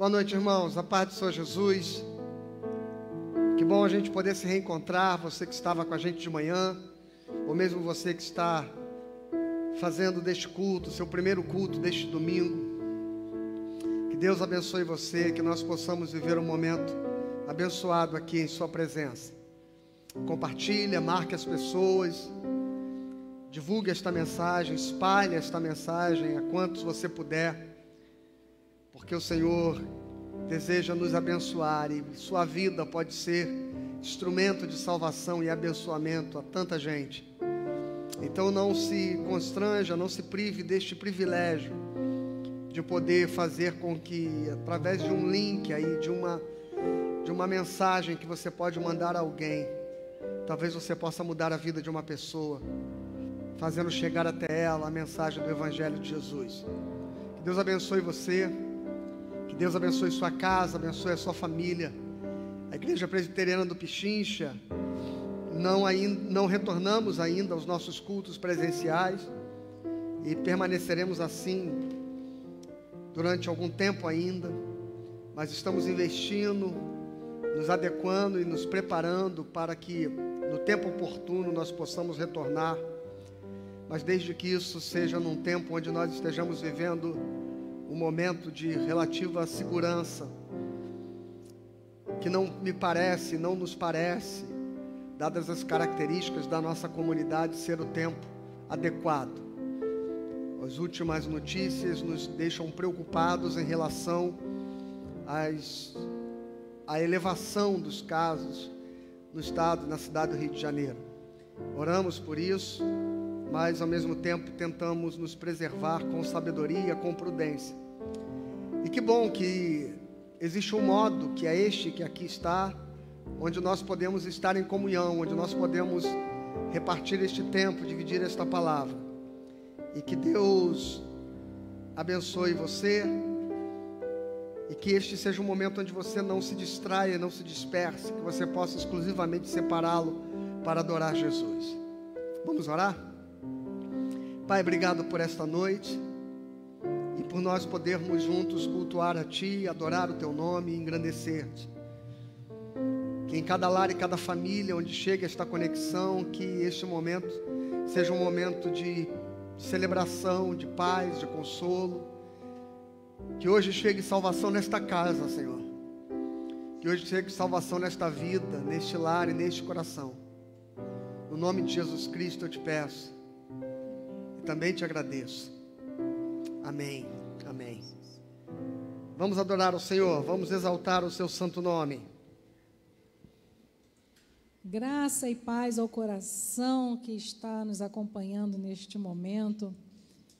Boa noite, irmãos. A paz do Senhor Jesus. Que bom a gente poder se reencontrar. Você que estava com a gente de manhã, ou mesmo você que está fazendo deste culto, seu primeiro culto deste domingo. Que Deus abençoe você, que nós possamos viver um momento abençoado aqui em sua presença. Compartilha, marque as pessoas, divulgue esta mensagem, espalhe esta mensagem a quantos você puder, porque o Senhor deseja nos abençoar e sua vida pode ser instrumento de salvação e abençoamento a tanta gente. Então não se constranja, não se prive deste privilégio de poder fazer com que, através de um link aí, de uma mensagem que você pode mandar a alguém, talvez você possa mudar a vida de uma pessoa, fazendo chegar até ela a mensagem do Evangelho de Jesus. Que Deus abençoe você, que Deus abençoe sua casa, abençoe a sua família. A Igreja Presbiteriana do Pichincha, não retornamos ainda aos nossos cultos presenciais e permaneceremos assim durante algum tempo ainda, mas estamos investindo, nos adequando e nos preparando para que no tempo oportuno nós possamos retornar, mas desde que isso seja num tempo onde nós estejamos vivendo um momento de relativa segurança, que não nos parece, dadas as características da nossa comunidade, ser o tempo adequado. As últimas notícias nos deixam preocupados em relação à elevação dos casos no estado, na cidade do Rio de Janeiro. Oramos por isso, mas ao mesmo tempo tentamos nos preservar com sabedoria, com prudência. E que bom que existe um modo, que é este que aqui está, onde nós podemos estar em comunhão, onde nós podemos repartir este tempo, dividir esta palavra. E que Deus abençoe você, e que este seja um momento onde você não se distraia, não se disperse, que você possa exclusivamente separá-lo para adorar Jesus. Vamos orar? Pai, obrigado por esta noite e por nós podermos juntos cultuar a Ti, adorar o Teu nome e engrandecer-Te. Que em cada lar e cada família onde chega esta conexão, que este momento seja um momento de celebração, de paz, de consolo. Que hoje chegue salvação nesta casa, Senhor. Que hoje chegue salvação nesta vida, neste lar e neste coração. No nome de Jesus Cristo eu te peço e também te agradeço. Amém, amém. Vamos adorar o Senhor, vamos exaltar o seu santo nome. Graça e paz ao coração que está nos acompanhando neste momento.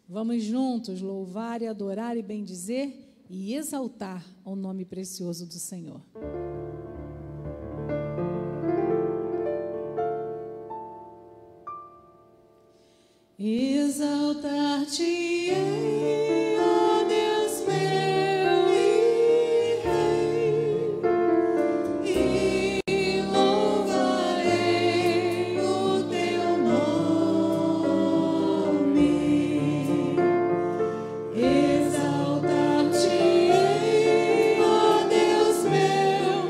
Vamos juntos louvar e adorar e bendizer e exaltar o nome precioso do Senhor. Exaltar-te-ei, ó Deus meu e Rei, e louvarei o teu nome. Exaltar-te-ei, ó Deus meu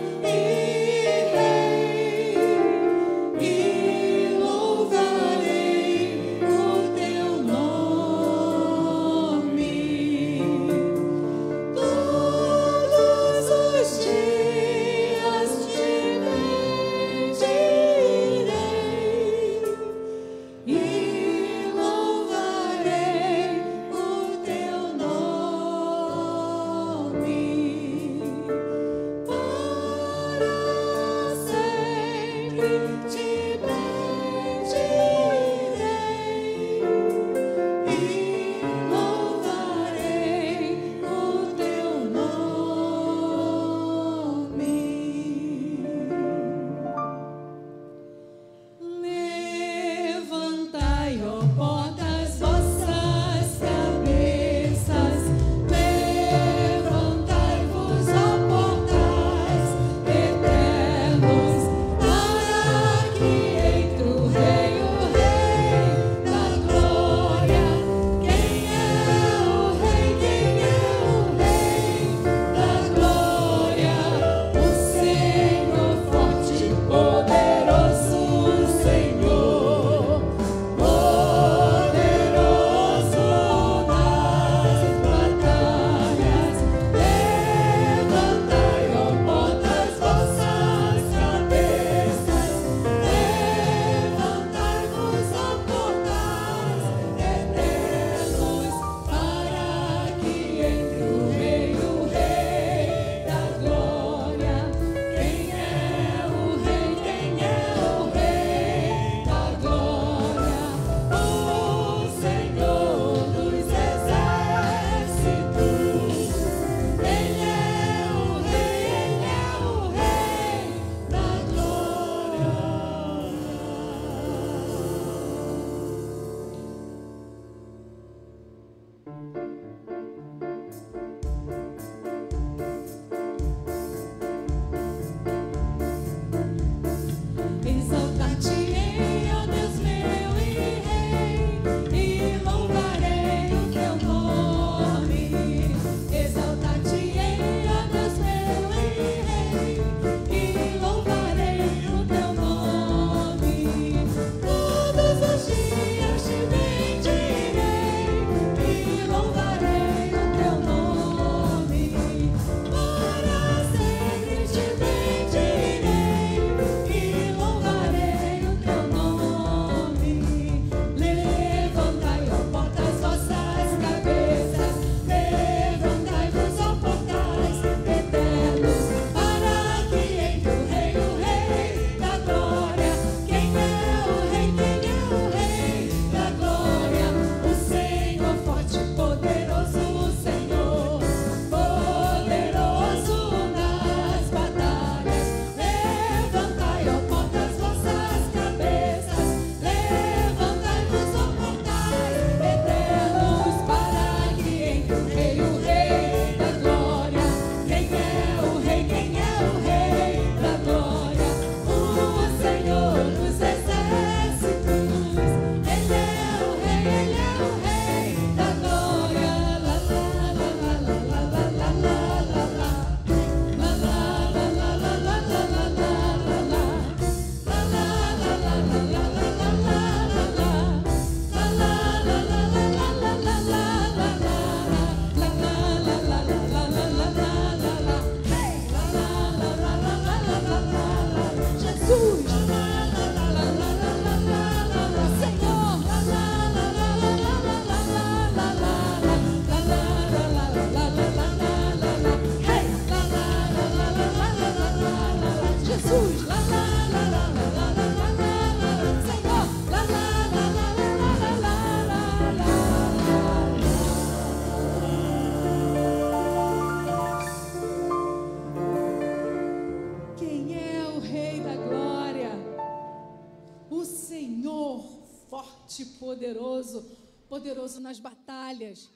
Poderoso, poderoso nas batalhas.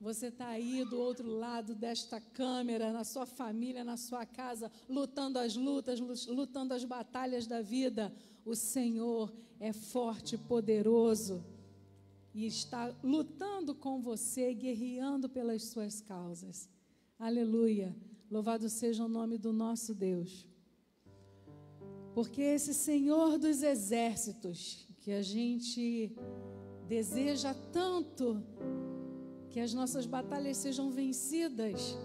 Você está aí do outro lado desta câmera, na sua família, na sua casa, lutando as lutas, lutando as batalhas da vida. O Senhor é forte, poderoso e está lutando com você, guerreando pelas suas causas. Aleluia! Louvado seja o nome do nosso Deus. Porque esse Senhor dos exércitos, que a gente deseja tanto que as nossas batalhas sejam vencidas,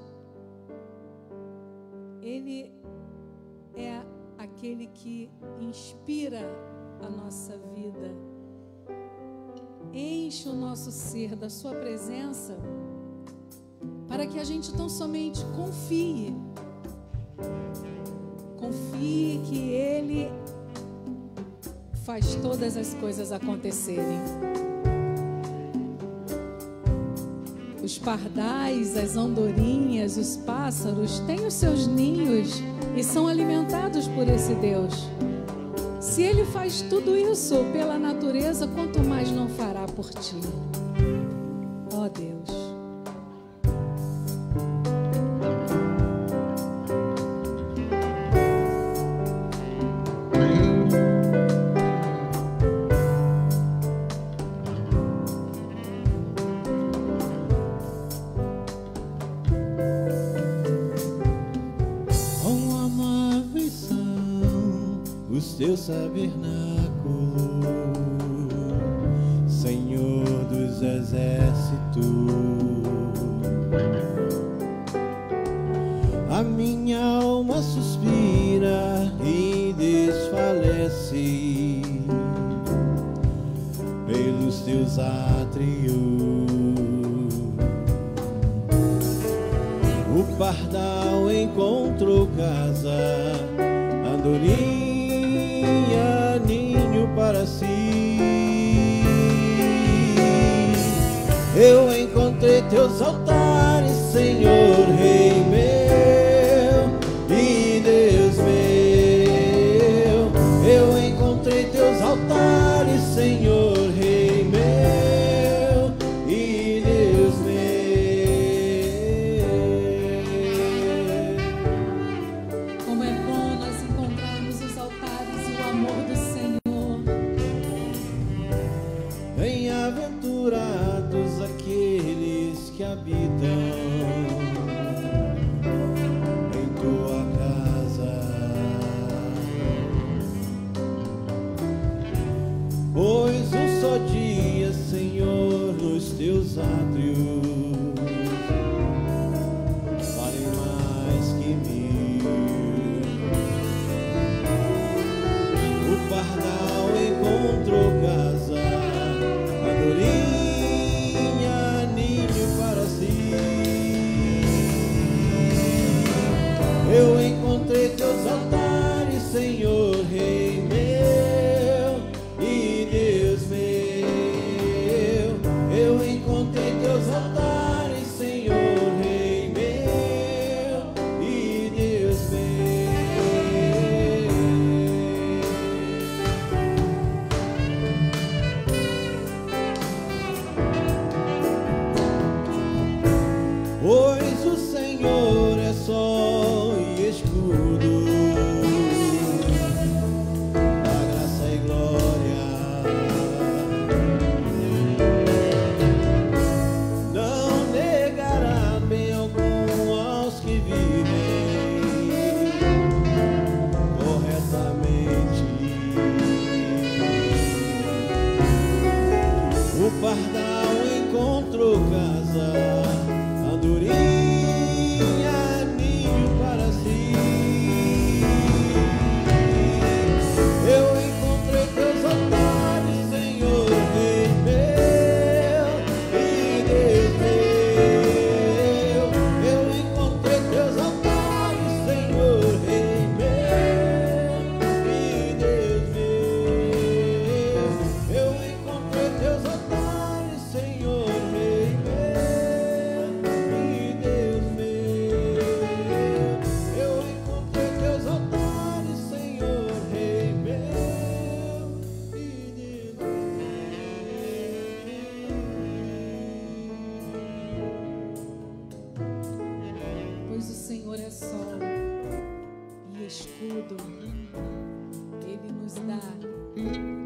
Ele é aquele que inspira a nossa vida, enche o nosso ser da sua presença, para que a gente tão somente confie que Ele faz todas as coisas acontecerem. Os pardais, as andorinhas, os pássaros têm os seus ninhos e são alimentados por esse Deus. Se Ele faz tudo isso pela natureza, quanto mais não fará por ti? Ó Deus. Teu tabernáculo, Senhor dos exércitos, a minha alma suspira e desfalece pelos teus átrios. O pardal encontrou casa, andorinha ninho para si. Eu encontrei teus altares, Senhor, Rei meu e Deus meu. Eu encontrei teus altares, Senhor, Rei meu e Deus meu. temor do Senhor. Bem-aventurados aqueles que habitam em tua casa, pois um só dia, Senhor, nos teus átrios vale mais que 1000. O pardal encontrou casa, andorinha, ninho para si. Eu encontrei teus altares, Senhor, Rei meu e Deus meu. Eu encontrei teus altares, Senhor, Rei meu e Deus meu. Pois o Senhor é sol e escudo, a graça e glória. Não negará bem algum aos que vivem corretamente. O pardal encontrou casa, andorinha, ninho para si. Eu encontrei teus altares, Senhor, Rei meu e Deus meu. Eu encontrei teus altares, Senhor, Rei meu e Deus meu. Eu encontrei teus altares, Senhor, Rei meu e Deus meu. Eu encontrei teus altares, Senhor, Rei meu e Deus Pois o Senhor é sol e escudo. Ele nos dá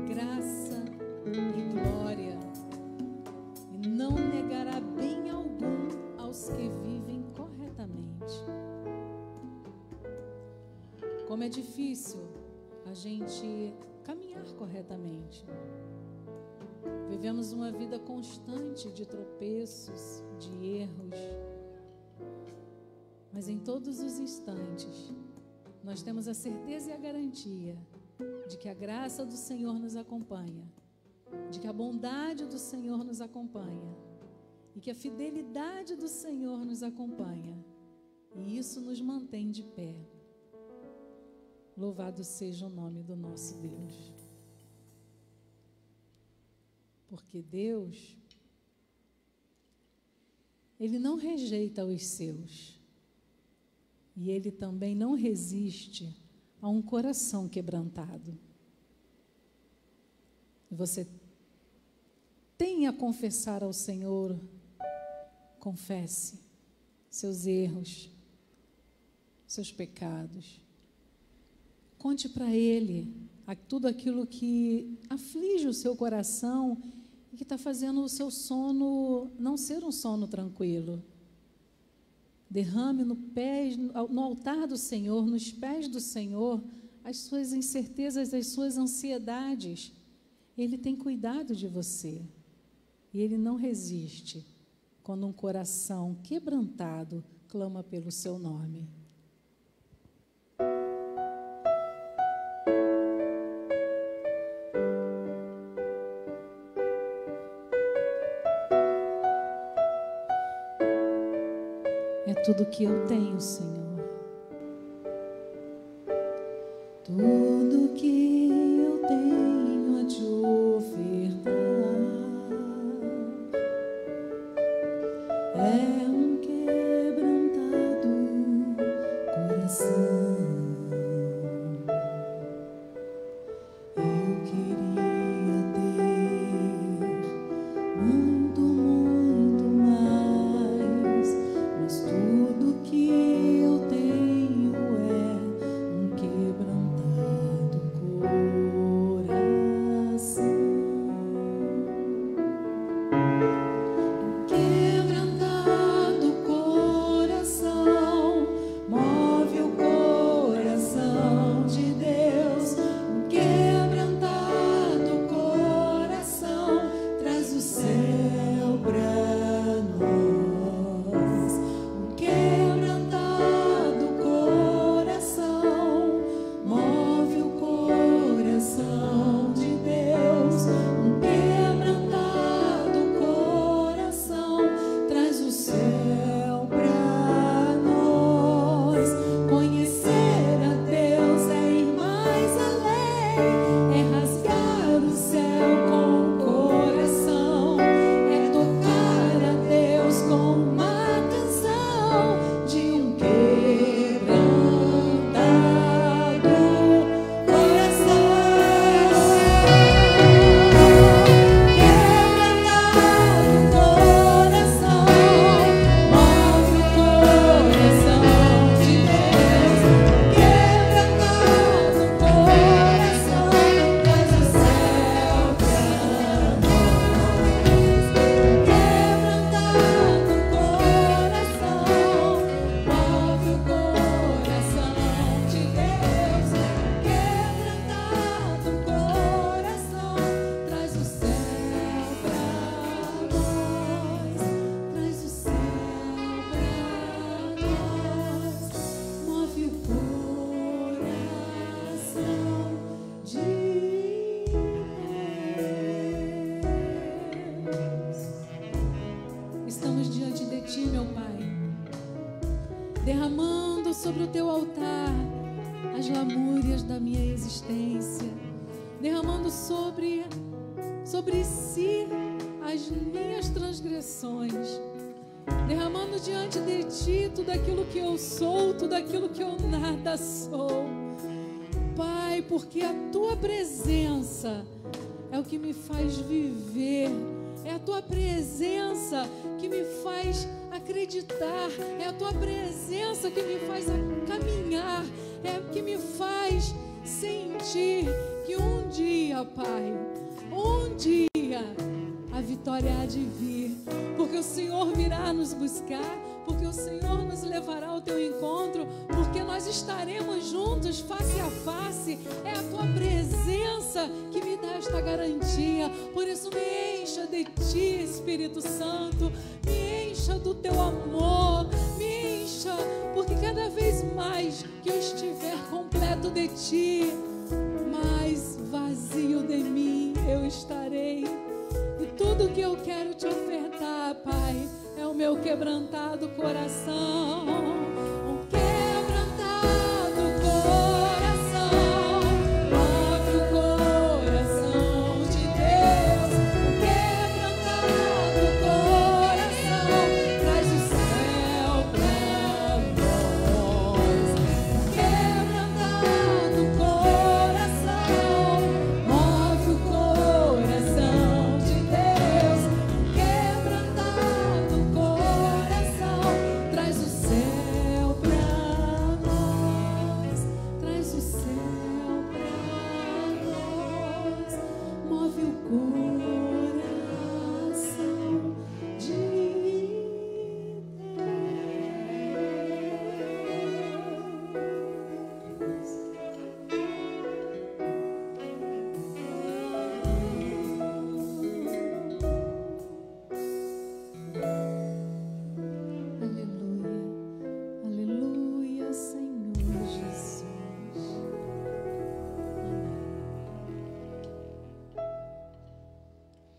graça e glória, e não negará bem algum aos que vivem corretamente. Como é difícil a gente caminhar corretamente. Vivemos uma vida constante de tropeços, de erros. Mas em todos os instantes, nós temos a certeza e a garantia de que a graça do Senhor nos acompanha, de que a bondade do Senhor nos acompanha e que a fidelidade do Senhor nos acompanha. E isso nos mantém de pé. Louvado seja o nome do nosso Deus. Porque Deus, Ele não rejeita os seus. E Ele também não resiste a um coração quebrantado. Você tem a confessar ao Senhor, confesse seus erros, seus pecados. Conte para Ele tudo aquilo que aflige o seu coração e que está fazendo o seu sono não ser um sono tranquilo. Derrame no altar do Senhor, nos pés do Senhor, as suas incertezas, as suas ansiedades. Ele tem cuidado de você. E Ele não resiste quando um coração quebrantado clama pelo seu nome. É tudo que eu tenho, Senhor. Tudo que eu tenho a te ofertar é um quebrantado coração. Eu queria ter muito, muito mais, mas tudo que eu as lamúrias da minha existência, derramando sobre si as minhas transgressões, derramando diante de Ti tudo aquilo que eu sou, tudo aquilo que eu nada sou. Pai, porque a Tua presença é o que me faz viver, é a Tua presença que me faz acreditar, é a Tua presença que me faz caminhar, é o que me faz sentir que um dia, Pai, um dia a vitória há de vir, porque o Senhor virá nos buscar, porque o Senhor nos levará ao Teu encontro, porque nós estaremos juntos face a face. É a Tua presença que me dá esta garantia. Por isso me encha de Ti, Espírito Santo, me encha do Teu amor, me encha, porque cada vez mais que eu estiver completo de Ti, mais vazio de mim eu estarei. E tudo que eu quero Te ofertar, Pai, é o meu quebrantado coração. Um quebrantado coração, move o coração de Deus. Um quebrantado coração, traz o céu pra nós. Um quebrantado coração, move o coração de Deus. Um quebrantado coração, traz o céu pra nós, traz o céu pra nós, move o coração de Aleluia, aleluia, Senhor Jesus.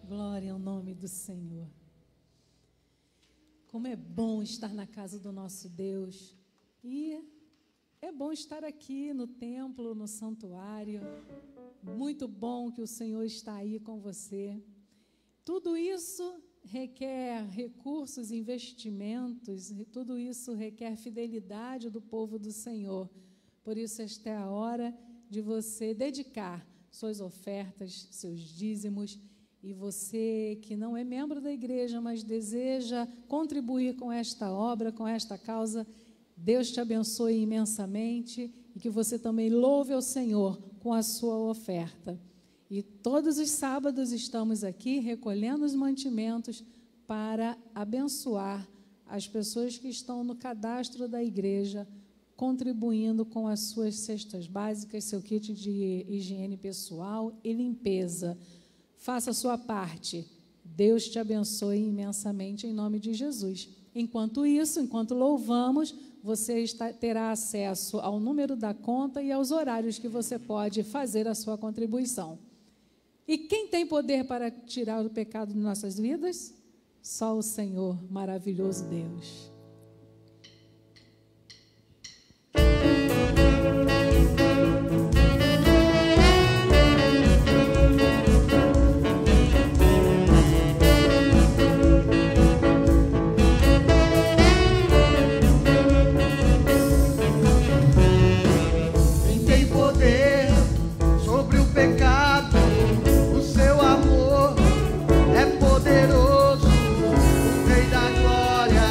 Glória ao nome do Senhor. Como é bom estar na casa do nosso Deus. E é bom estar aqui no templo, no santuário. Muito bom que o Senhor está aí com você. Tudo isso requer recursos, investimentos, e tudo isso requer fidelidade do povo do Senhor. Por isso, esta é a hora de você dedicar suas ofertas, seus dízimos. E você que não é membro da igreja, mas deseja contribuir com esta obra, com esta causa, Deus te abençoe imensamente e que você também louve ao Senhor com a sua oferta. E todos os sábados estamos aqui recolhendo os mantimentos para abençoar as pessoas que estão no cadastro da igreja, contribuindo com as suas cestas básicas, seu kit de higiene pessoal e limpeza. Faça a sua parte. Deus te abençoe imensamente em nome de Jesus. Enquanto isso, enquanto louvamos, você terá acesso ao número da conta e aos horários que você pode fazer a sua contribuição. E quem tem poder para tirar o pecado de nossas vidas? Só o Senhor, maravilhoso Deus. Poderoso, o Rei da Glória,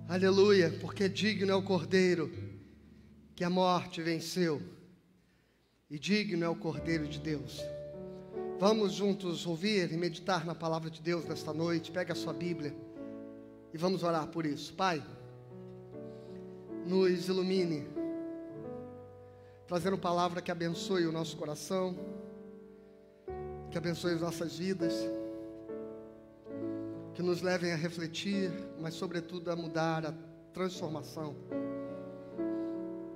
Aleluia, porque digno é o Cordeiro que a morte venceu, e digno é o Cordeiro de Deus. Vamos juntos ouvir e meditar na palavra de Deus nesta noite. Pega a sua Bíblia e vamos orar por isso. Pai, nos ilumine, trazendo palavra que abençoe o nosso coração, que abençoe as nossas vidas, que nos levem a refletir, mas sobretudo a mudar, a transformação,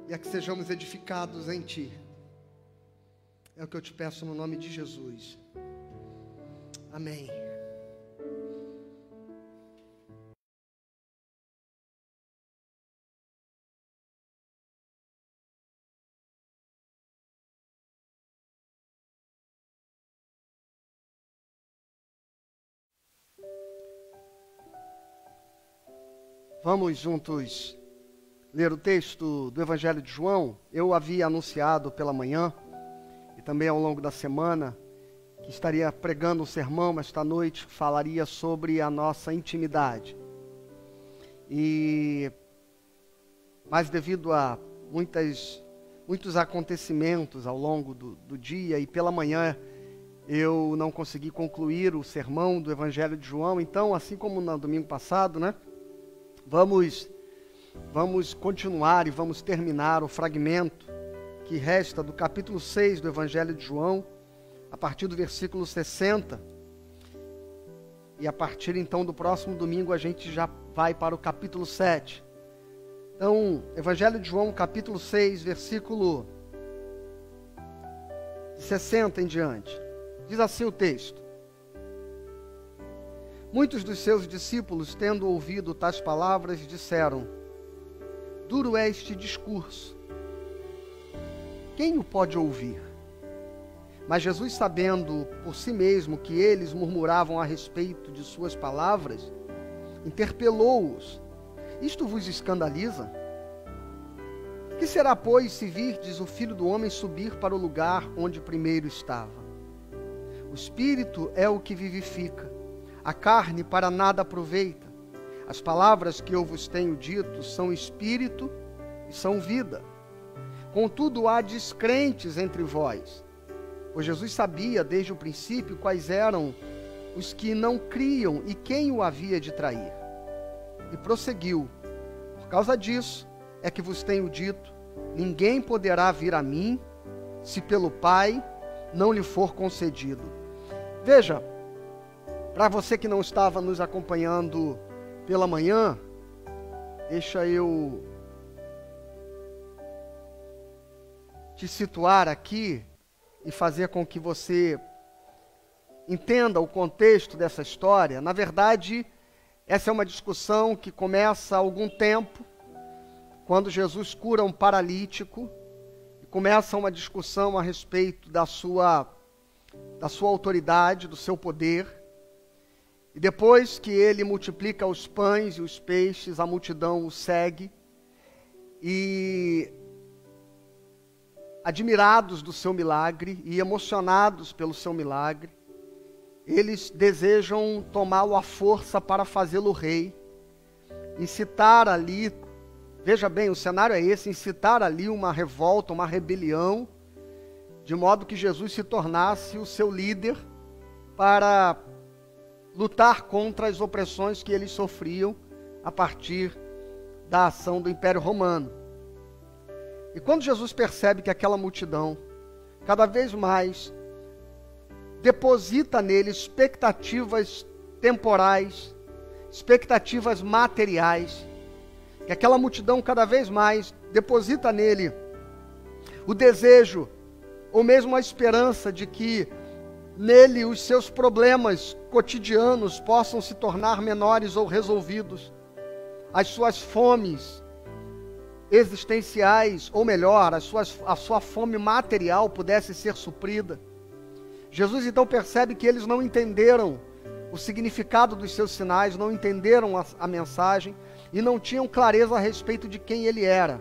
e a que sejamos edificados em Ti. É o que eu te peço no nome de Jesus. Amém. Vamos juntos ler o texto do Evangelho de João. Eu havia anunciado pela manhã e também ao longo da semana que estaria pregando um sermão, mas esta noite falaria sobre a nossa intimidade. Mas devido a muitos acontecimentos ao longo do dia e pela manhã, eu não consegui concluir o sermão do Evangelho de João. Então, assim como no domingo passado, Vamos continuar e vamos terminar o fragmento que resta do capítulo 6 do Evangelho de João, a partir do versículo 60. E a partir então do próximo domingo a gente já vai para o capítulo 7. Então, Evangelho de João, capítulo 6, versículo 60 em diante. Diz assim o texto: Muitos dos seus discípulos, tendo ouvido tais palavras, disseram: Duro é este discurso. Quem o pode ouvir? Mas Jesus, sabendo por si mesmo que eles murmuravam a respeito de suas palavras, interpelou-os: Isto vos escandaliza? Que será, pois, se virdes o Filho do Homem subir para o lugar onde primeiro estava? O Espírito é o que vivifica. A carne para nada aproveita. As palavras que eu vos tenho dito são espírito e são vida. Contudo, há descrentes entre vós. Pois Jesus sabia desde o princípio quais eram os que não criam e quem o havia de trair. E prosseguiu: Por causa disso é que vos tenho dito, ninguém poderá vir a mim, se pelo Pai não lhe for concedido. Veja, para você que não estava nos acompanhando pela manhã, deixa eu te situar aqui e fazer com que você entenda o contexto dessa história. Na verdade, essa é uma discussão que começa há algum tempo, quando Jesus cura um paralítico, e começa uma discussão a respeito da sua autoridade, do seu poder. E depois que ele multiplica os pães e os peixes, a multidão o segue. E, admirados do seu milagre e emocionados pelo seu milagre, eles desejam tomá-lo à força para fazê-lo rei. Incitar ali, veja bem, o cenário é esse, incitar ali uma revolta, uma rebelião, de modo que Jesus se tornasse o seu líder para lutar contra as opressões que eles sofriam a partir da ação do Império Romano. E quando Jesus percebe que aquela multidão, cada vez mais, deposita nele expectativas temporais, expectativas materiais, que aquela multidão cada vez mais deposita nele o desejo, ou mesmo a esperança de que nele os seus problemas cotidianos possam se tornar menores ou resolvidos, as suas fomes existenciais, ou melhor, a sua fome material pudesse ser suprida. Jesus então percebe que eles não entenderam o significado dos seus sinais, não entenderam a mensagem e não tinham clareza a respeito de quem ele era.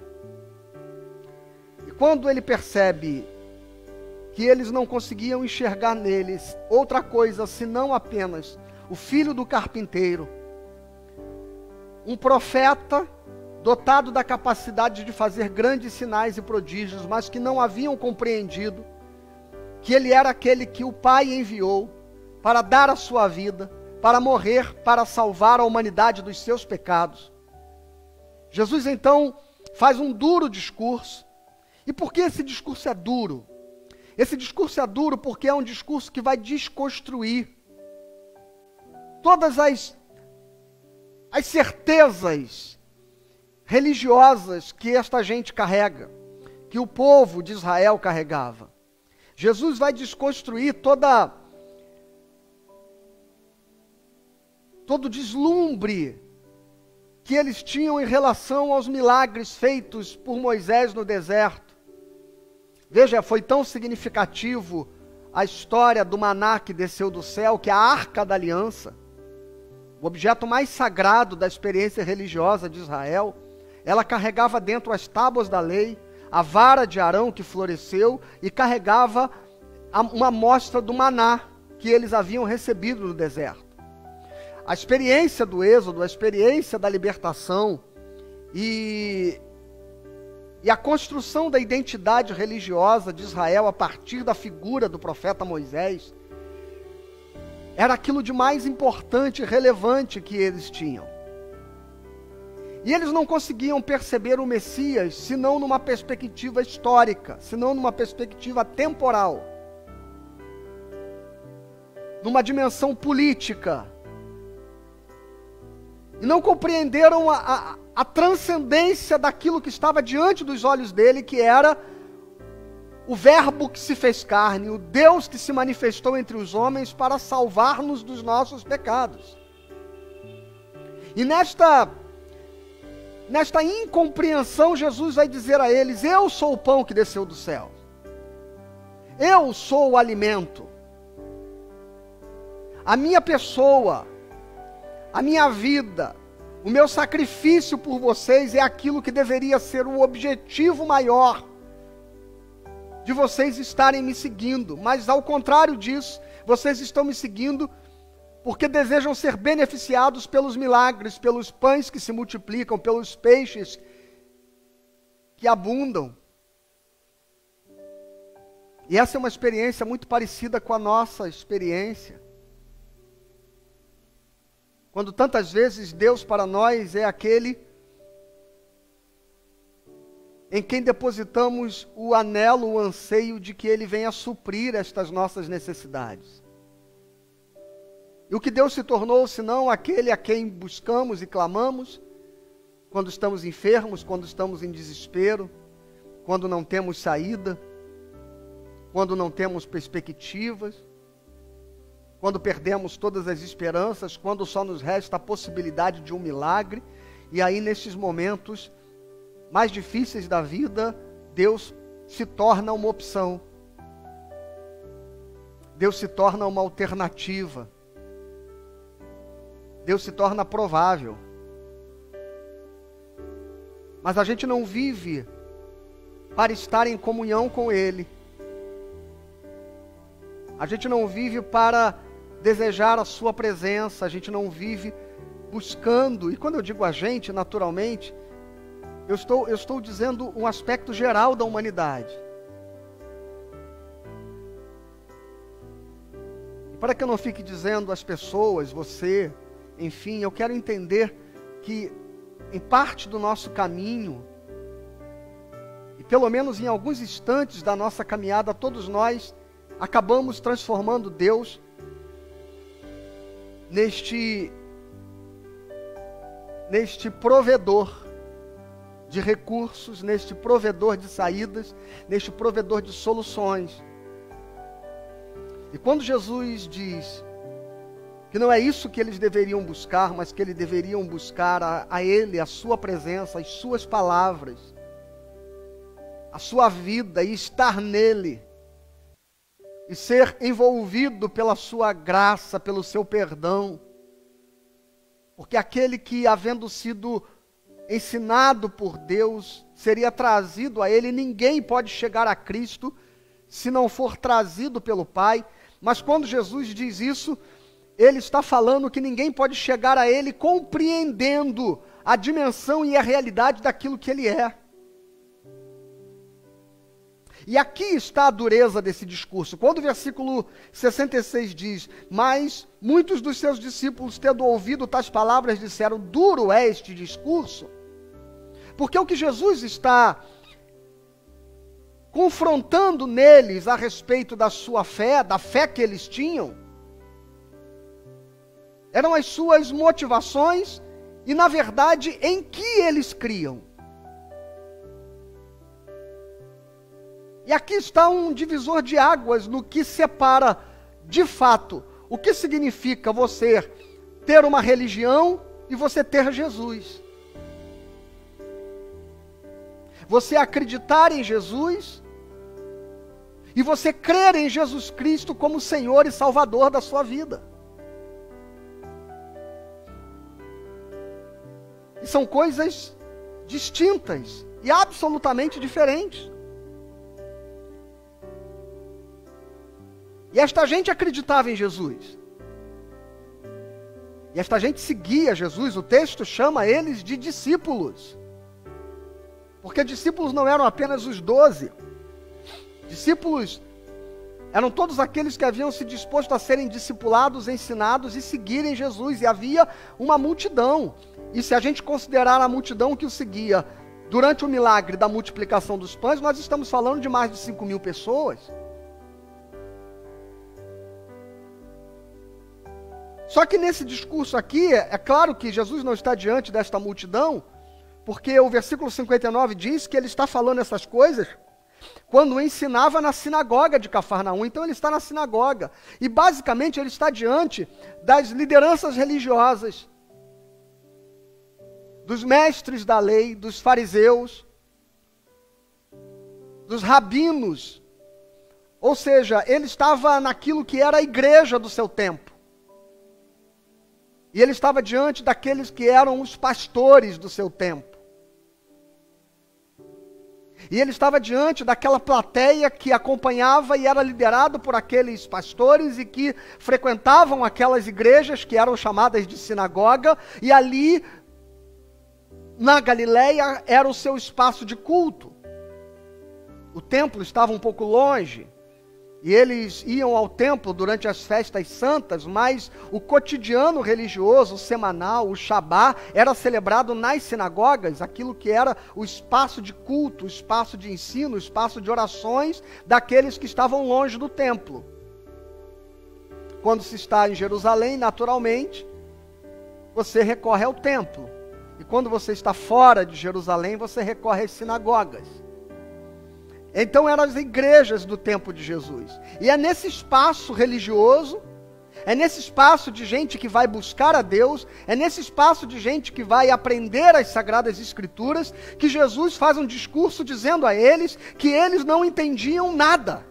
E quando ele percebe que eles não conseguiam enxergar neles outra coisa senão apenas o filho do carpinteiro, um profeta dotado da capacidade de fazer grandes sinais e prodígios, mas que não haviam compreendido que ele era aquele que o Pai enviou para dar a sua vida, para morrer, para salvar a humanidade dos seus pecados. Jesus então faz um duro discurso. E por que esse discurso é duro? Esse discurso é duro porque é um discurso que vai desconstruir todas as certezas religiosas que esta gente carrega, que o povo de Israel carregava. Jesus vai desconstruir todo o deslumbre que eles tinham em relação aos milagres feitos por Moisés no deserto. Veja, foi tão significativo a história do maná que desceu do céu, que é a Arca da Aliança, o objeto mais sagrado da experiência religiosa de Israel. Ela carregava dentro as tábuas da lei, a vara de Arão que floresceu e carregava uma amostra do maná que eles haviam recebido no deserto. A experiência do êxodo, a experiência da libertação e a construção da identidade religiosa de Israel a partir da figura do profeta Moisés era aquilo de mais importante e relevante que eles tinham. E eles não conseguiam perceber o Messias senão numa perspectiva histórica, senão numa perspectiva temporal, numa dimensão política. E não compreenderam a transcendência daquilo que estava diante dos olhos dele, que era o Verbo que se fez carne, o Deus que se manifestou entre os homens para salvar-nos dos nossos pecados. E nesta incompreensão, Jesus vai dizer a eles: eu sou o pão que desceu do céu. Eu sou o alimento. A minha pessoa, a minha vida, o meu sacrifício por vocês é aquilo que deveria ser o objetivo maior de vocês estarem me seguindo. Mas ao contrário disso, vocês estão me seguindo porque desejam ser beneficiados pelos milagres, pelos pães que se multiplicam, pelos peixes que abundam. E essa é uma experiência muito parecida com a nossa experiência. Quando tantas vezes Deus para nós é aquele em quem depositamos o anelo, o anseio de que Ele venha suprir estas nossas necessidades. E o que Deus se tornou, senão aquele a quem buscamos e clamamos, quando estamos enfermos, quando estamos em desespero, quando não temos saída, quando não temos perspectivas, quando perdemos todas as esperanças, quando só nos resta a possibilidade de um milagre. E aí, nesses momentos mais difíceis da vida, Deus se torna uma opção. Deus se torna uma alternativa. Deus se torna provável. Mas a gente não vive para estar em comunhão com Ele. A gente não vive para desejar a sua presença, a gente não vive buscando. E quando eu digo a gente, naturalmente, eu estou dizendo um aspecto geral da humanidade. E para que eu não fique dizendo às pessoas, você, enfim, eu quero entender que em parte do nosso caminho, e pelo menos em alguns instantes da nossa caminhada, todos nós acabamos transformando Deus neste provedor de recursos, neste provedor de saídas, neste provedor de soluções. E quando Jesus diz que não é isso que eles deveriam buscar, mas que eles deveriam buscar a Ele, a sua presença, as suas palavras, a sua vida e estar nele, e ser envolvido pela sua graça, pelo seu perdão. Porque aquele que, havendo sido ensinado por Deus, seria trazido a Ele. Ninguém pode chegar a Cristo se não for trazido pelo Pai. Mas quando Jesus diz isso, Ele está falando que ninguém pode chegar a Ele compreendendo a dimensão e a realidade daquilo que Ele é. E aqui está a dureza desse discurso. Quando o versículo 66 diz: mas muitos dos seus discípulos, tendo ouvido tais palavras, disseram: duro é este discurso. Porque o que Jesus está confrontando neles a respeito da sua fé, da fé que eles tinham, eram as suas motivações e, na verdade, em que eles criam. E aqui está um divisor de águas no que separa, de fato, o que significa você ter uma religião e você ter Jesus. Você acreditar em Jesus e você crer em Jesus Cristo como Senhor e Salvador da sua vida. E são coisas distintas e absolutamente diferentes. E esta gente acreditava em Jesus. E esta gente seguia Jesus. O texto chama eles de discípulos. Porque discípulos não eram apenas os 12. Discípulos eram todos aqueles que haviam se disposto a serem discipulados, ensinados e seguirem Jesus. E havia uma multidão. E se a gente considerar a multidão que o seguia durante o milagre da multiplicação dos pães, nós estamos falando de mais de 5.000 pessoas. Só que nesse discurso aqui, é claro que Jesus não está diante desta multidão, porque o versículo 59 diz que ele está falando essas coisas quando ensinava na sinagoga de Cafarnaum. Então ele está na sinagoga, e basicamente ele está diante das lideranças religiosas, dos mestres da lei, dos fariseus, dos rabinos. Ou seja, ele estava naquilo que era a igreja do seu tempo. E ele estava diante daqueles que eram os pastores do seu tempo. E ele estava diante daquela plateia que acompanhava e era liderado por aqueles pastores e que frequentavam aquelas igrejas que eram chamadas de sinagoga. E ali, na Galileia, era o seu espaço de culto. O templo estava um pouco longe. E eles iam ao templo durante as festas santas, mas o cotidiano religioso, o semanal, o Shabá, era celebrado nas sinagogas, aquilo que era o espaço de culto, o espaço de ensino, o espaço de orações daqueles que estavam longe do templo. Quando se está em Jerusalém, naturalmente, você recorre ao templo. E quando você está fora de Jerusalém, você recorre às sinagogas. Então eram as igrejas do tempo de Jesus. E é nesse espaço religioso, é nesse espaço de gente que vai buscar a Deus, é nesse espaço de gente que vai aprender as Sagradas Escrituras, que Jesus faz um discurso dizendo a eles que eles não entendiam nada.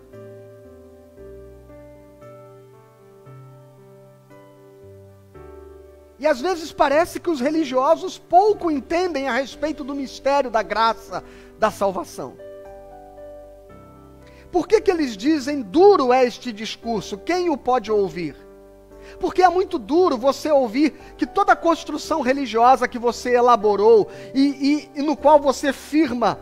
E às vezes parece que os religiosos pouco entendem a respeito do mistério da graça, da salvação. Por que eles dizem duro é este discurso? Quem o pode ouvir? Porque é muito duro você ouvir que toda a construção religiosa que você elaborou e no qual você firma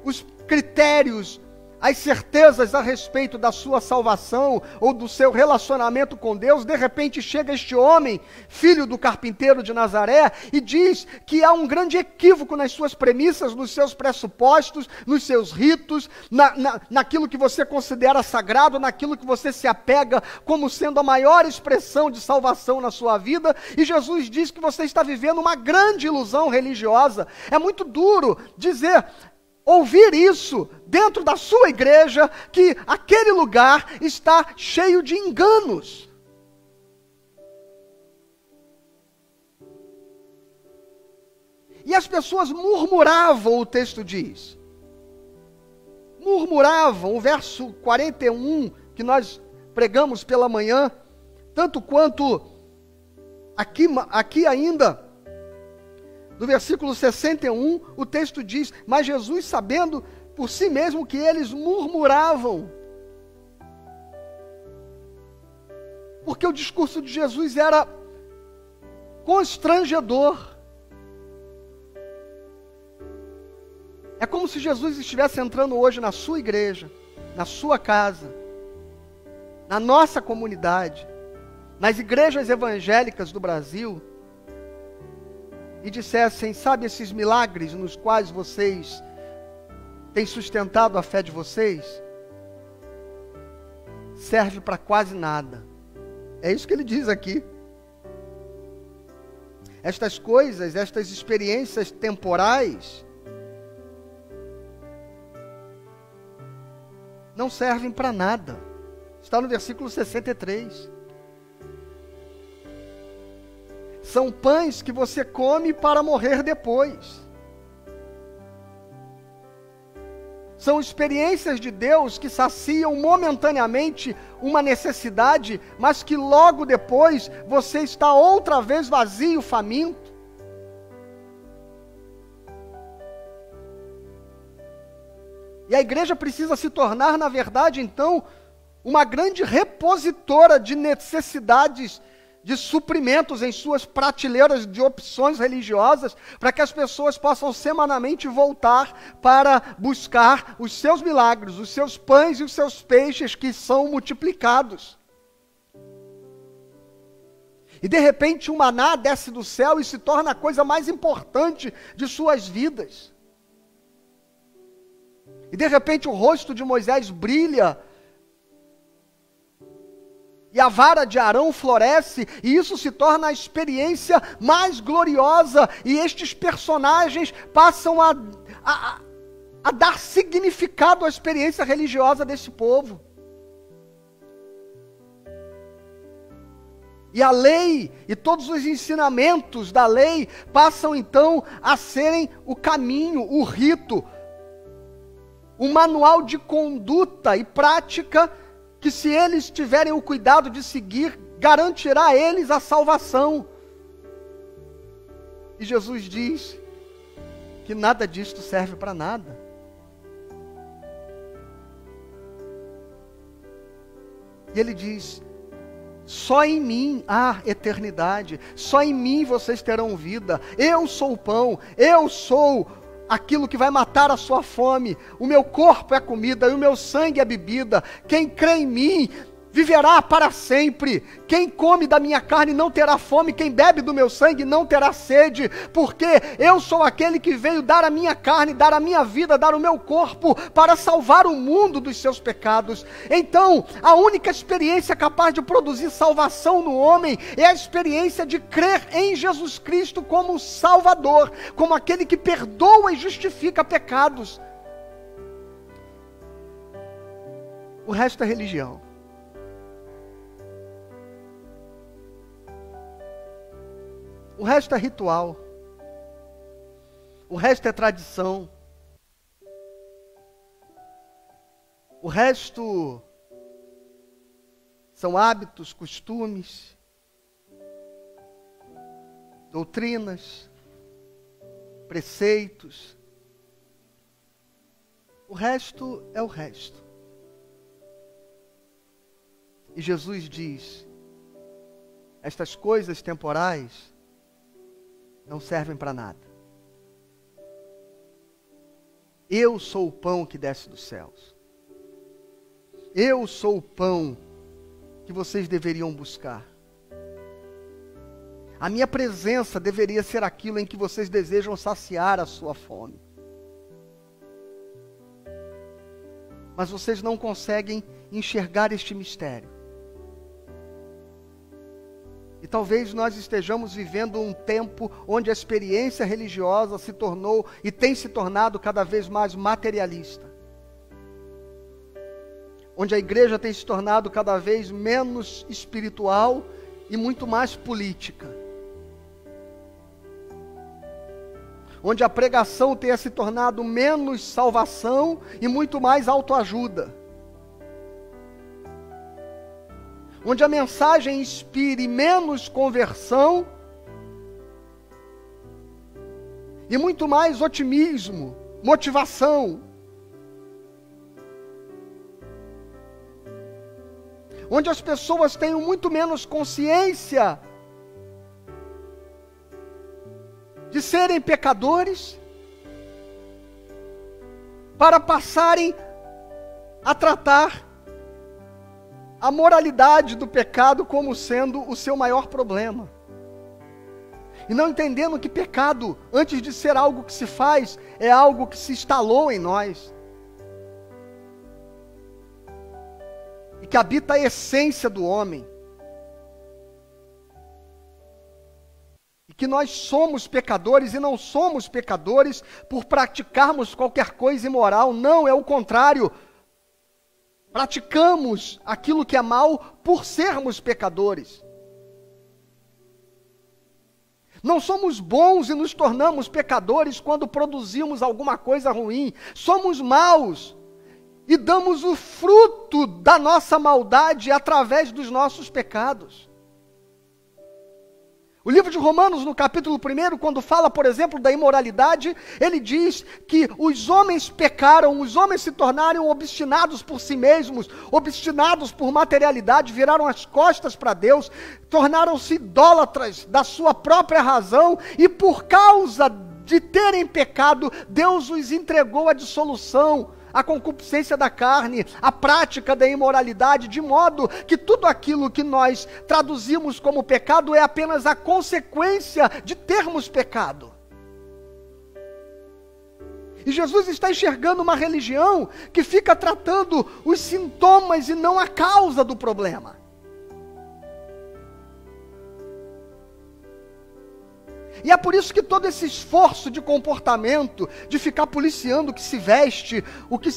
os critérios, as certezas a respeito da sua salvação ou do seu relacionamento com Deus, de repente chega este homem, filho do carpinteiro de Nazaré, e diz que há um grande equívoco nas suas premissas, nos seus pressupostos, nos seus ritos, naquilo que você considera sagrado, naquilo que você se apega como sendo a maior expressão de salvação na sua vida, e Jesus diz que você está vivendo uma grande ilusão religiosa. É muito duro ouvir isso dentro da sua igreja, que aquele lugar está cheio de enganos. E as pessoas murmuravam, o texto diz. Murmuravam, o verso 41, que nós pregamos pela manhã, tanto quanto aqui ainda, no versículo 61, o texto diz: mas Jesus, sabendo por si mesmo que eles murmuravam, porque o discurso de Jesus era constrangedor. É como se Jesus estivesse entrando hoje na sua igreja, na sua casa, na nossa comunidade, nas igrejas evangélicas do Brasil, e dissessem: sabe esses milagres nos quais vocês têm sustentado a fé de vocês? Serve para quase nada. É isso que ele diz aqui. Estas coisas, estas experiências temporais, não servem para nada. Está no versículo 63. São pães que você come para morrer depois. São experiências de Deus que saciam momentaneamente uma necessidade, mas que logo depois você está outra vez vazio, faminto. E a igreja precisa se tornar, na verdade, então, uma grande repositora de necessidades, de suprimentos em suas prateleiras de opções religiosas, para que as pessoas possam semanalmente voltar para buscar os seus milagres, os seus pães e os seus peixes que são multiplicados. E de repente o maná desce do céu e se torna a coisa mais importante de suas vidas. E de repente o rosto de Moisés brilha, e a vara de Arão floresce, e isso se torna a experiência mais gloriosa, e estes personagens passam a dar significado à experiência religiosa desse povo. E a lei, e todos os ensinamentos da lei, passam então a serem o caminho, o rito, o manual de conduta e prática, que se eles tiverem o cuidado de seguir, garantirá a eles a salvação. E Jesus diz que nada disto serve para nada. E ele diz: só em mim há eternidade, só em mim vocês terão vida. Eu sou o pão, eu sou aquilo que vai matar a sua fome. O meu corpo é comida e o meu sangue é bebida. Quem crê em mim viverá para sempre. Quem come da minha carne não terá fome. Quem bebe do meu sangue não terá sede. Porque eu sou aquele que veio dar a minha carne, dar a minha vida, dar o meu corpo para salvar o mundo dos seus pecados. Então, a única experiência capaz de produzir salvação no homem é a experiência de crer em Jesus Cristo como Salvador, como aquele que perdoa e justifica pecados. O resto é religião. O resto é ritual. O resto é tradição. O resto são hábitos, costumes, doutrinas, preceitos. O resto é o resto. E Jesus diz: estas coisas temporais não servem para nada. Eu sou o pão que desce dos céus. Eu sou o pão que vocês deveriam buscar. A minha presença deveria ser aquilo em que vocês desejam saciar a sua fome. Mas vocês não conseguem enxergar este mistério. E talvez nós estejamos vivendo um tempo onde a experiência religiosa se tornou e tem se tornado cada vez mais materialista. Onde a igreja tem se tornado cada vez menos espiritual e muito mais política. Onde a pregação tenha se tornado menos salvação e muito mais autoajuda. onde a mensagem inspire menos conversão e muito mais otimismo, motivação. Onde as pessoas tenham muito menos consciência de serem pecadores, para passarem a tratar a moralidade do pecado como sendo o seu maior problema. E não entendendo que pecado, antes de ser algo que se faz, é algo que se instalou em nós. E que habita a essência do homem. E que nós somos pecadores e não somos pecadores por praticarmos qualquer coisa imoral. Não, é o contrário. Praticamos aquilo que é mal por sermos pecadores. Não somos bons e nos tornamos pecadores quando produzimos alguma coisa ruim. Somos maus e damos o fruto da nossa maldade através dos nossos pecados. O livro de Romanos, no capítulo 1, quando fala, por exemplo, da imoralidade, ele diz que os homens pecaram, os homens se tornaram obstinados por si mesmos, obstinados por materialidade, viraram as costas para Deus, tornaram-se idólatras da sua própria razão, e por causa de terem pecado, Deus os entregou à dissolução, a concupiscência da carne, a prática da imoralidade, de modo que tudo aquilo que nós traduzimos como pecado é apenas a consequência de termos pecado. E Jesus está enxergando uma religião que fica tratando os sintomas e não a causa do problema. E é por isso que todo esse esforço de comportamento, de ficar policiando o que se veste,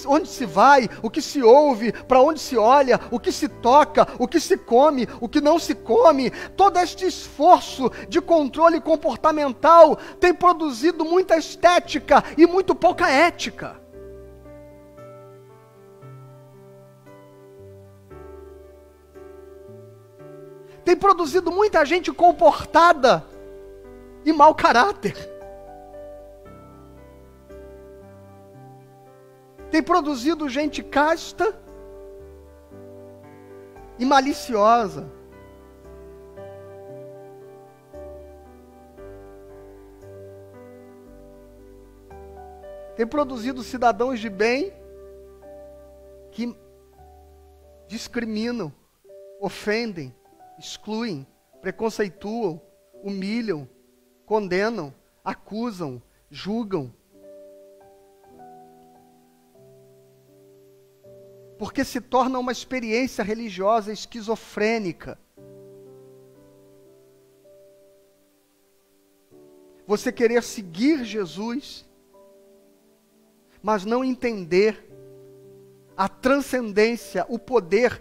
onde se vai, o que se ouve, para onde se olha, o que se toca, o que se come, o que não se come, todo este esforço de controle comportamental tem produzido muita estética e muito pouca ética. Tem produzido muita gente comportada e mau caráter. Tem produzido gente casta e maliciosa. Tem produzido cidadãos de bem que discriminam, ofendem, excluem, preconceituam, humilham, condenam, acusam, julgam. Porque se torna uma experiência religiosa esquizofrênica. Você querer seguir Jesus, mas não entender a transcendência, o poder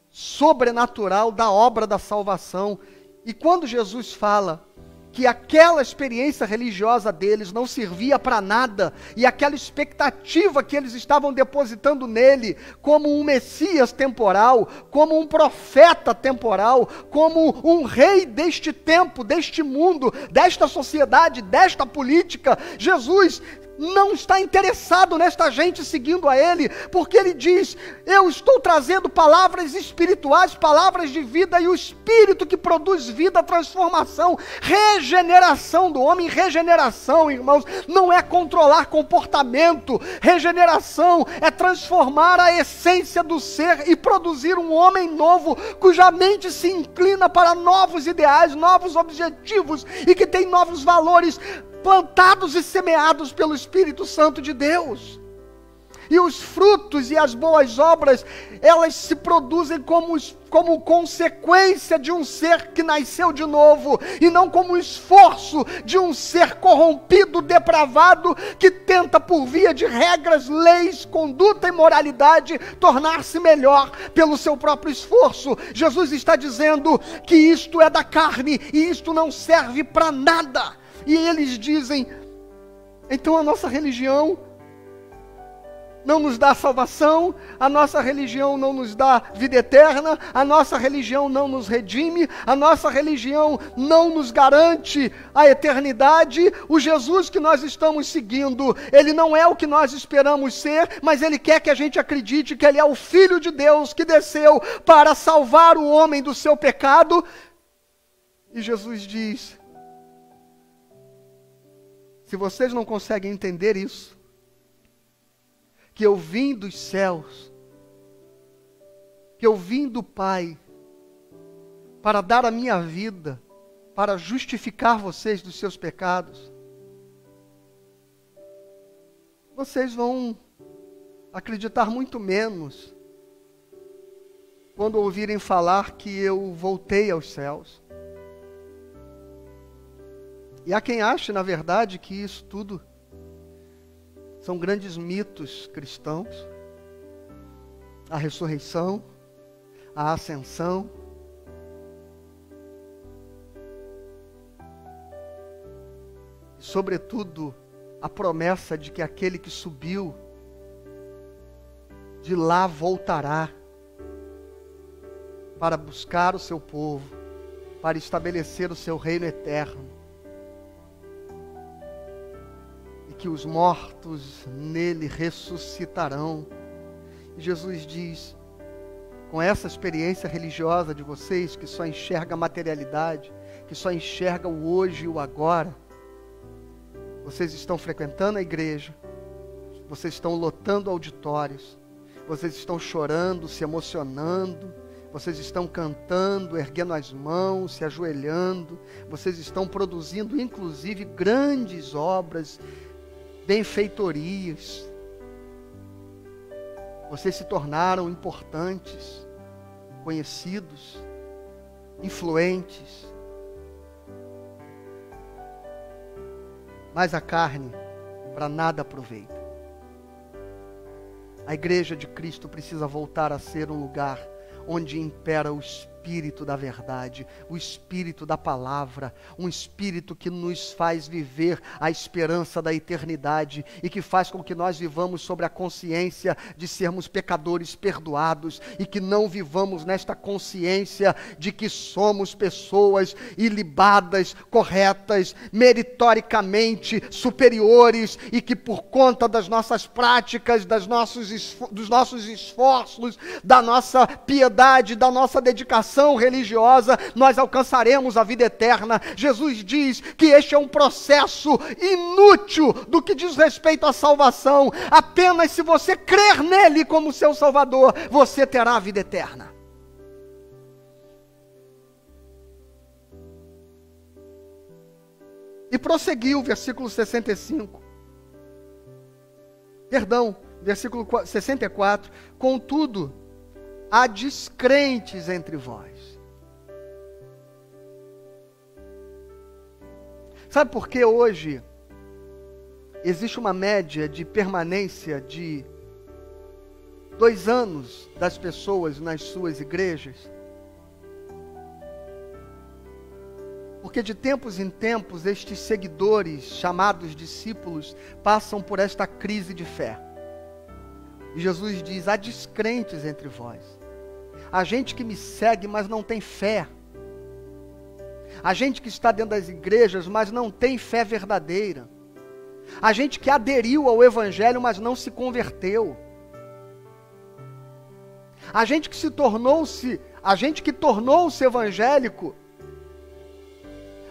sobrenatural da obra da salvação. E quando Jesus fala que aquela experiência religiosa deles não servia para nada, e aquela expectativa que eles estavam depositando nele, como um Messias temporal, como um profeta temporal, como um rei deste tempo, deste mundo, desta sociedade, desta política, Jesus não está interessado nesta gente seguindo a Ele, porque Ele diz: eu estou trazendo palavras espirituais, palavras de vida, e o Espírito que produz vida, transformação, regeneração do homem. Regeneração, irmãos, não é controlar comportamento, regeneração é transformar a essência do ser e produzir um homem novo, cuja mente se inclina para novos ideais, novos objetivos, e que tem novos valores, plantados e semeados pelo Espírito Santo de Deus. E os frutos e as boas obras, elas se produzem como consequência de um ser que nasceu de novo, e não como esforço de um ser corrompido, depravado, que tenta por via de regras, leis, conduta e moralidade, tornar-se melhor pelo seu próprio esforço. Jesus está dizendo que isto é da carne, e isto não serve para nada. E eles dizem: então a nossa religião não nos dá salvação, a nossa religião não nos dá vida eterna, a nossa religião não nos redime, a nossa religião não nos garante a eternidade. O Jesus que nós estamos seguindo, ele não é o que nós esperamos ser, mas ele quer que a gente acredite que ele é o Filho de Deus que desceu para salvar o homem do seu pecado. E Jesus diz: se vocês não conseguem entender isso, que eu vim dos céus, que eu vim do Pai, para dar a minha vida, para justificar vocês dos seus pecados, vocês vão acreditar muito menos quando ouvirem falar que eu voltei aos céus. E há quem ache, na verdade, que isso tudo são grandes mitos cristãos. A ressurreição, a ascensão. E, sobretudo, a promessa de que aquele que subiu de lá voltará para buscar o seu povo, para estabelecer o seu reino eterno. Que os mortos nele ressuscitarão. E Jesus diz: com essa experiência religiosa de vocês, que só enxerga a materialidade, que só enxerga o hoje e o agora, vocês estão frequentando a igreja, vocês estão lotando auditórios, vocês estão chorando, se emocionando, vocês estão cantando, erguendo as mãos, se ajoelhando, vocês estão produzindo inclusive grandes obras, benfeitorias. Vocês se tornaram importantes, conhecidos, influentes. Mas a carne para nada aproveita. A igreja de Cristo precisa voltar a ser um lugar onde impera o Espírito da verdade, o Espírito da palavra, um Espírito que nos faz viver a esperança da eternidade e que faz com que nós vivamos sobre a consciência de sermos pecadores perdoados e que não vivamos nesta consciência de que somos pessoas ilibadas, corretas, meritoricamente superiores e que por conta das nossas práticas, dos nossos esforços, da nossa piedade, da nossa dedicação religiosa, nós alcançaremos a vida eterna. Jesus diz que este é um processo inútil do que diz respeito à salvação. Apenas se você crer nele como seu Salvador, você terá a vida eterna. E prosseguiu, versículo 65. Perdão, versículo 64. Contudo, há descrentes entre vós. Sabe por que hoje existe uma média de permanência de 2 anos das pessoas nas suas igrejas? Porque de tempos em tempos estes seguidores, chamados discípulos, passam por esta crise de fé. E Jesus diz: há descrentes entre vós. Há gente que me segue, mas não tem fé. Há gente que está dentro das igrejas, mas não tem fé verdadeira. Há gente que aderiu ao Evangelho, mas não se converteu. Há gente que tornou-se evangélico,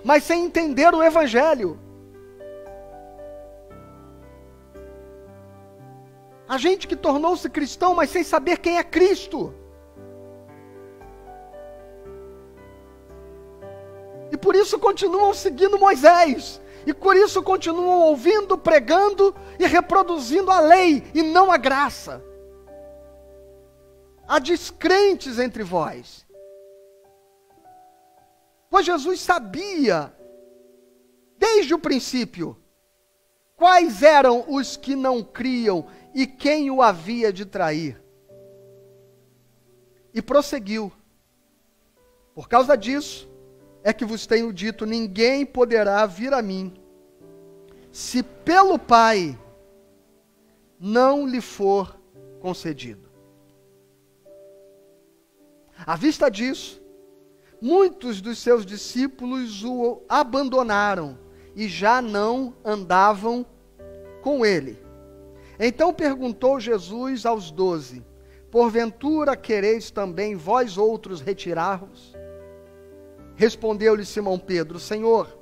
mas sem entender o Evangelho. Há gente que tornou-se cristão, mas sem saber quem é Cristo. E por isso continuam seguindo Moisés. E por isso continuam ouvindo, pregando e reproduzindo a lei e não a graça. Há descrentes entre vós. Pois Jesus sabia, desde o princípio, quais eram os que não criam e quem o havia de trair. E prosseguiu: por causa disso, é que vos tenho dito, ninguém poderá vir a mim, se pelo Pai não lhe for concedido. À vista disso, muitos dos seus discípulos o abandonaram e já não andavam com ele. Então perguntou Jesus aos 12: porventura quereis também vós outros retirar-vos? Respondeu-lhe Simão Pedro: Senhor,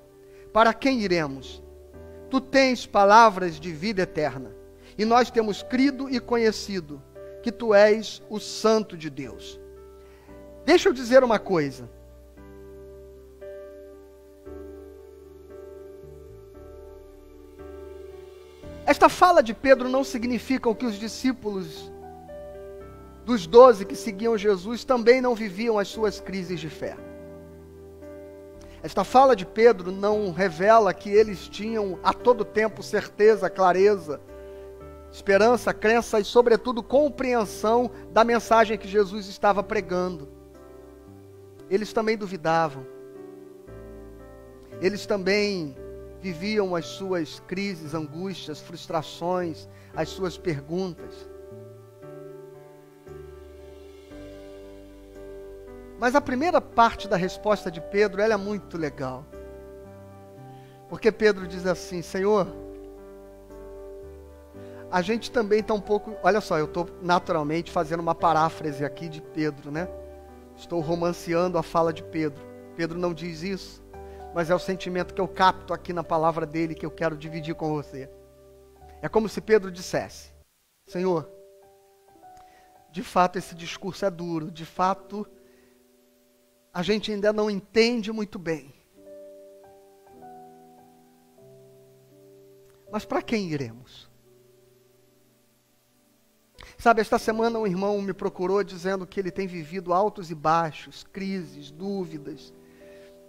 para quem iremos? Tu tens palavras de vida eterna, e nós temos crido e conhecido que tu és o Santo de Deus. Deixa eu dizer uma coisa. Esta fala de Pedro não significa que os discípulos dos 12 que seguiam Jesus também não viviam as suas crises de fé. Esta fala de Pedro não revela que eles tinham a todo tempo certeza, clareza, esperança, crença e, sobretudo, compreensão da mensagem que Jesus estava pregando. Eles também duvidavam. Eles também viviam as suas crises, angústias, frustrações, as suas perguntas. Mas a primeira parte da resposta de Pedro, ela é muito legal. Porque Pedro diz assim: Senhor, a gente também está um pouco... Olha só, eu estou naturalmente fazendo uma paráfrase aqui de Pedro, né? Estou romanceando a fala de Pedro. Pedro não diz isso, mas é o sentimento que eu capto aqui na palavra dele que eu quero dividir com você. É como se Pedro dissesse: Senhor, de fato esse discurso é duro, de fato a gente ainda não entende muito bem. Mas para quem iremos? Sabe, esta semana um irmão me procurou dizendo que ele tem vivido altos e baixos, crises, dúvidas,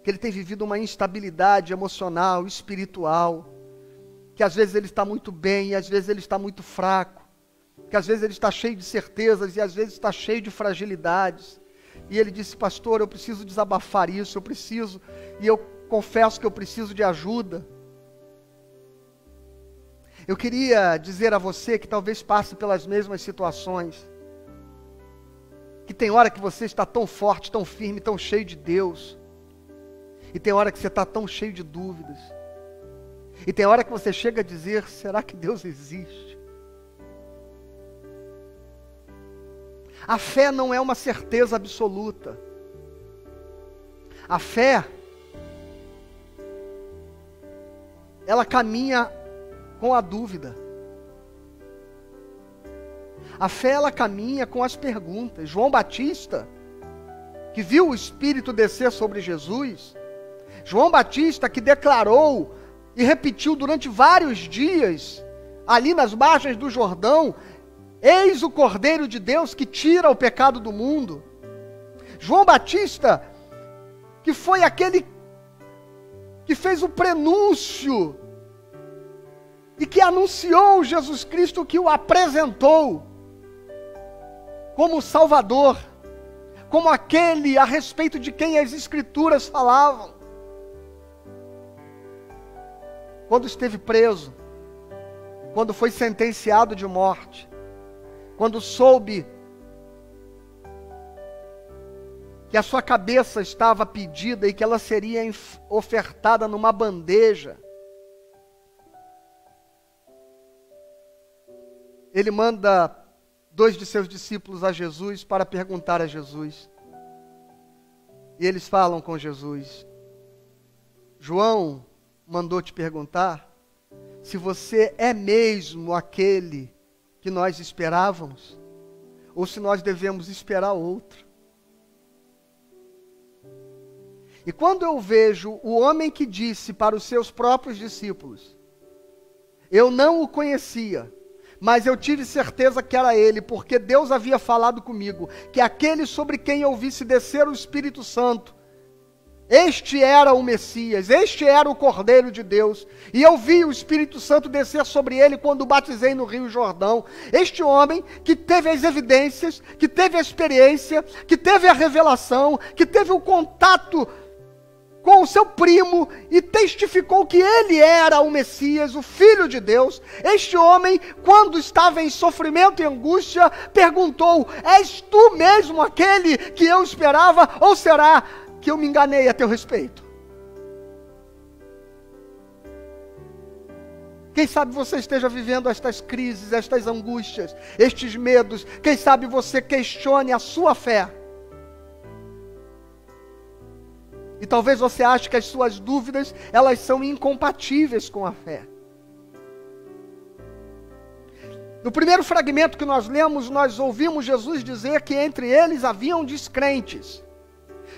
que ele tem vivido uma instabilidade emocional, espiritual, que às vezes ele está muito bem e às vezes ele está muito fraco, que às vezes ele está cheio de certezas e às vezes está cheio de fragilidades. E ele disse: pastor, eu preciso desabafar isso, e eu confesso que eu preciso de ajuda. Eu queria dizer a você que talvez passe pelas mesmas situações, que tem hora que você está tão forte, tão firme, tão cheio de Deus, e tem hora que você está tão cheio de dúvidas, e tem hora que você chega a dizer: será que Deus existe? A fé não é uma certeza absoluta. A fé, ela caminha com a dúvida. A fé, ela caminha com as perguntas. João Batista, que viu o Espírito descer sobre Jesus, João Batista que declarou e repetiu durante vários dias, ali nas margens do Jordão: eis o Cordeiro de Deus que tira o pecado do mundo. João Batista, que foi aquele que fez o prenúncio e que anunciou Jesus Cristo, que o apresentou como Salvador, como aquele a respeito de quem as Escrituras falavam. Quando esteve preso, quando foi sentenciado de morte, quando soube que a sua cabeça estava pedida e que ela seria ofertada numa bandeja, ele manda 2 de seus discípulos a Jesus para perguntar a Jesus. E eles falam com Jesus: João mandou te perguntar se você é mesmo aquele que nós esperávamos, ou se nós devemos esperar outro. E quando eu vejo o homem que disse para os seus próprios discípulos: eu não o conhecia, mas eu tive certeza que era ele, porque Deus havia falado comigo, que aquele sobre quem eu visse descer o Espírito Santo, este era o Messias, este era o Cordeiro de Deus, e eu vi o Espírito Santo descer sobre ele quando o batizei no Rio Jordão. Este homem que teve as evidências, que teve a experiência, que teve a revelação, que teve o contato com o seu primo e testificou que ele era o Messias, o Filho de Deus. Este homem, quando estava em sofrimento e angústia, perguntou: és tu mesmo aquele que eu esperava, ou será que eu me enganei a teu respeito? Quem sabe você esteja vivendo estas crises, estas angústias, estes medos. Quem sabe você questione a sua fé. E talvez você ache que as suas dúvidas, elas são incompatíveis com a fé. No primeiro fragmento que nós lemos, nós ouvimos Jesus dizer que entre eles haviam descrentes.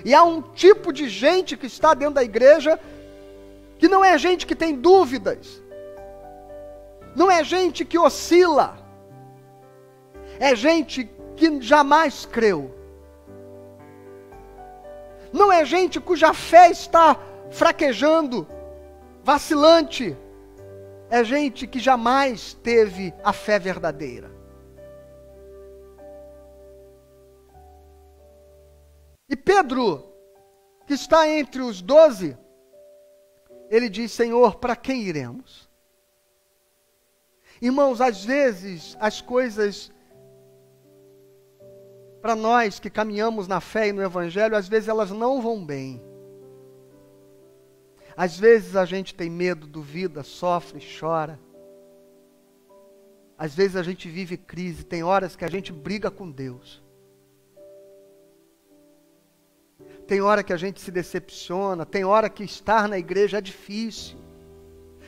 E há um tipo de gente que está dentro da igreja, que não é gente que tem dúvidas, não é gente que oscila, é gente que jamais creu. Não é gente cuja fé está fraquejando, vacilante. É gente que jamais teve a fé verdadeira. E Pedro, que está entre os 12, ele diz: Senhor, para quem iremos? Irmãos, às vezes as coisas, para nós que caminhamos na fé e no Evangelho, às vezes elas não vão bem. Às vezes a gente tem medo, duvida, sofre, chora. Às vezes a gente vive crise, tem horas que a gente briga com Deus. Tem hora que a gente se decepciona, tem hora que estar na igreja é difícil.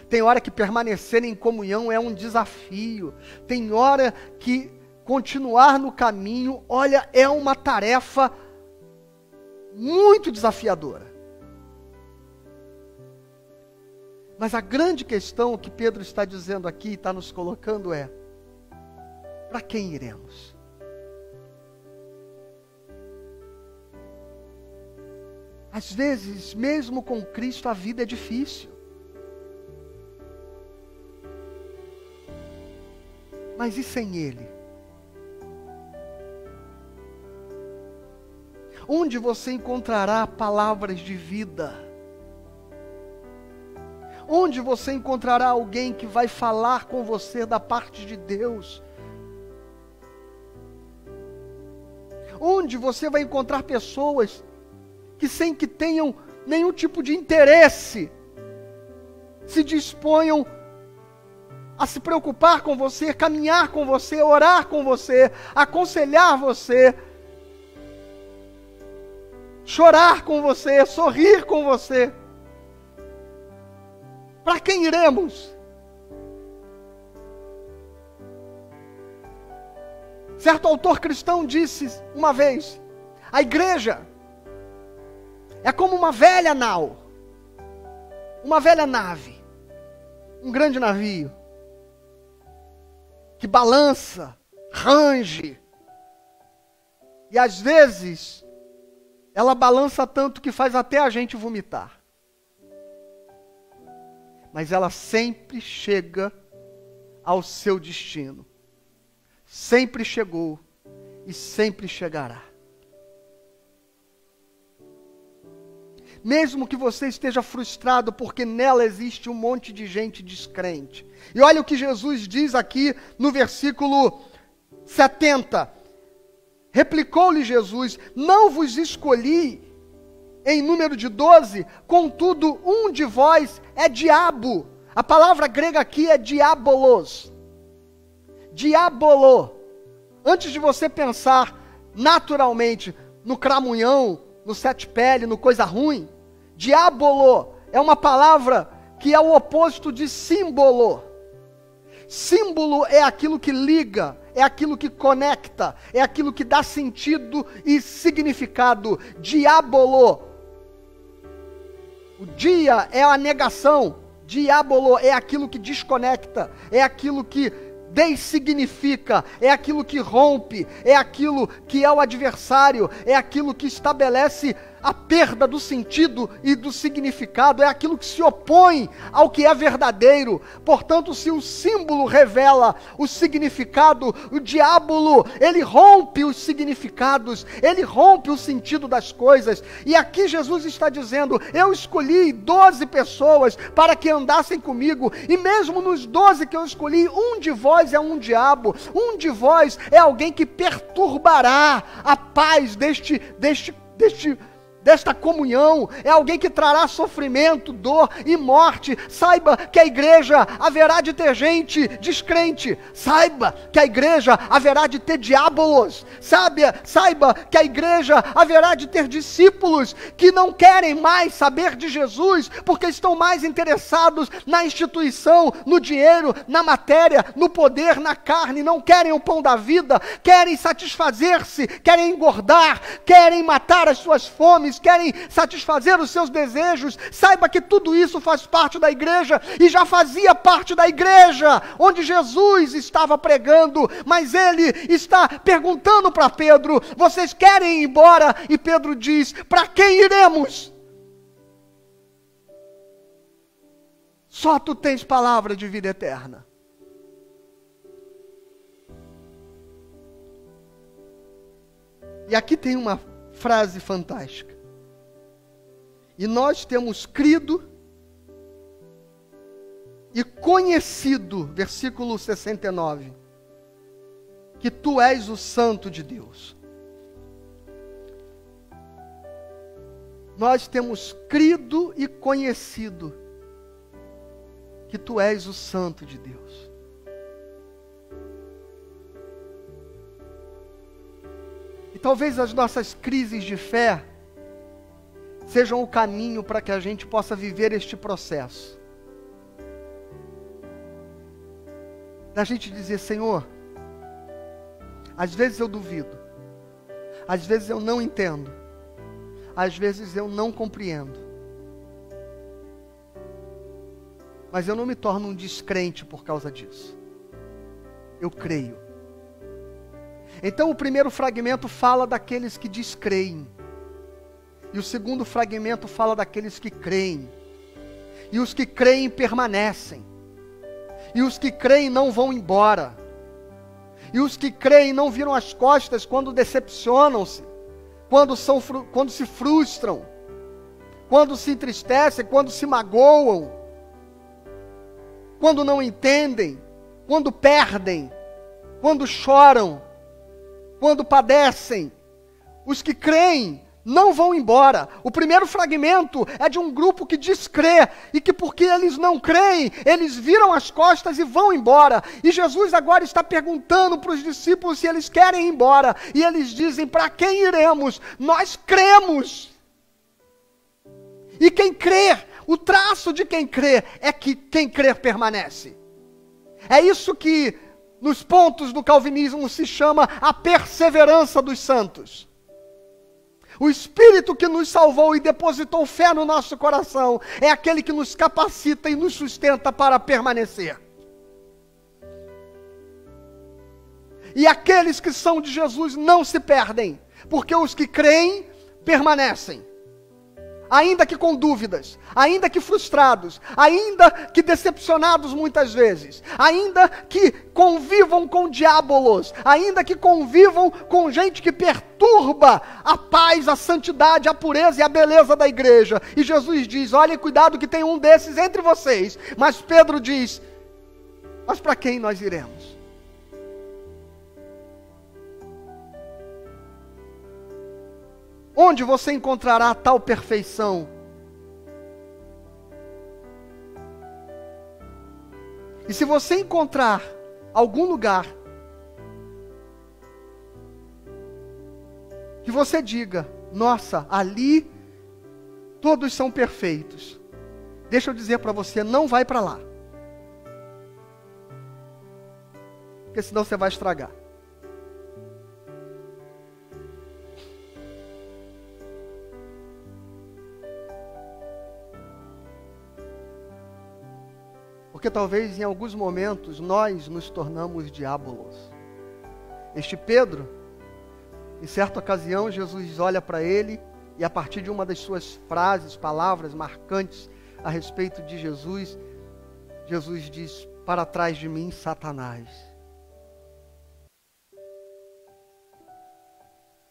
Tem hora que permanecer em comunhão é um desafio. Tem hora que continuar no caminho, olha, é uma tarefa muito desafiadora. Mas a grande questão que Pedro está dizendo aqui, está nos colocando é: para quem iremos? Às vezes, mesmo com Cristo, a vida é difícil. Mas e sem Ele? Onde você encontrará palavras de vida? Onde você encontrará alguém que vai falar com você da parte de Deus? Onde você vai encontrar pessoas que, sem que tenham nenhum tipo de interesse, se disponham a se preocupar com você, caminhar com você, orar com você, aconselhar você, chorar com você, sorrir com você? Para quem iremos? Certo autor cristão disse uma vez: a igreja é como uma velha nau, uma velha nave, um grande navio, que balança, range, e às vezes ela balança tanto que faz até a gente vomitar. Mas ela sempre chega ao seu destino. Sempre chegou e sempre chegará. Mesmo que você esteja frustrado porque nela existe um monte de gente descrente. E olha o que Jesus diz aqui no versículo 70. Replicou-lhe Jesus: não vos escolhi em número de 12, contudo um de vós é diabo. A palavra grega aqui é diabolos. Diabolô. Antes de você pensar naturalmente no cramunhão, no sete pele, no coisa ruim, diabolô é uma palavra que é o oposto de símbolo. Símbolo é aquilo que liga, é aquilo que conecta, é aquilo que dá sentido e significado. Diabolô. O dia é a negação, diabolo é aquilo que desconecta, é aquilo que dessignifica, é aquilo que rompe, é aquilo que é o adversário, é aquilo que estabelece a perda do sentido e do significado, é aquilo que se opõe ao que é verdadeiro. Portanto, se o símbolo revela o significado, o diabo, ele rompe os significados, ele rompe o sentido das coisas. E aqui Jesus está dizendo: eu escolhi 12 pessoas para que andassem comigo, e mesmo nos 12 que eu escolhi, um de vós é um diabo, um de vós é alguém que perturbará a paz desta comunhão, é alguém que trará sofrimento, dor e morte. Saiba que a igreja haverá de ter gente descrente, saiba que a igreja haverá de ter diabolos, saiba que a igreja haverá de ter discípulos que não querem mais saber de Jesus, porque estão mais interessados na instituição, no dinheiro, na matéria, no poder, na carne, não querem o pão da vida, querem satisfazer-se, querem engordar, querem matar as suas fomes, querem satisfazer os seus desejos. Saiba que tudo isso faz parte da igreja, e já fazia parte da igreja onde Jesus estava pregando. Mas ele está perguntando para Pedro: vocês querem ir embora? E Pedro diz: para quem iremos? Só tu tens palavra de vida eterna. E aqui tem uma frase fantástica: e nós temos crido e conhecido, versículo 69, que tu és o Santo de Deus. Nós temos crido e conhecido que tu és o Santo de Deus. E talvez as nossas crises de fé sejam o caminho para que a gente possa viver este processo. Da gente dizer: Senhor, às vezes eu duvido, às vezes eu não entendo, às vezes eu não compreendo, mas eu não me torno um descrente por causa disso. Eu creio. Então o primeiro fragmento fala daqueles que descreem, e o segundo fragmento fala daqueles que creem. E os que creem permanecem. E os que creem não vão embora. E os que creem não viram as costas quando decepcionam-se, quando se frustram, quando se entristecem, quando se magoam, quando não entendem, quando perdem, quando choram, quando padecem. Os que creem não vão embora. O primeiro fragmento é de um grupo que descrê, e que porque eles não creem, eles viram as costas e vão embora. E Jesus agora está perguntando para os discípulos se eles querem ir embora, e eles dizem: para quem iremos? Nós cremos. E quem crer, o traço de quem crer é que quem crer permanece. É isso que nos pontos do calvinismo se chama a perseverança dos santos. O Espírito que nos salvou e depositou fé no nosso coração é aquele que nos capacita e nos sustenta para permanecer. E aqueles que são de Jesus não se perdem, porque os que creem permanecem. Ainda que com dúvidas, ainda que frustrados, ainda que decepcionados muitas vezes, ainda que convivam com diabolos, ainda que convivam com gente que perturba a paz, a santidade, a pureza e a beleza da igreja. E Jesus diz: olhem, cuidado que tem um desses entre vocês. Mas Pedro diz: mas para quem nós iremos? Onde você encontrará tal perfeição? E se você encontrar algum lugar que você diga: nossa, ali todos são perfeitos, deixa eu dizer para você, não vai para lá, porque senão você vai estragar. Porque talvez em alguns momentos nós nos tornamos diabolos. Este Pedro, em certa ocasião, Jesus olha para ele E a partir de uma das suas frases, palavras marcantes a respeito de Jesus, Jesus diz: para trás de mim, Satanás.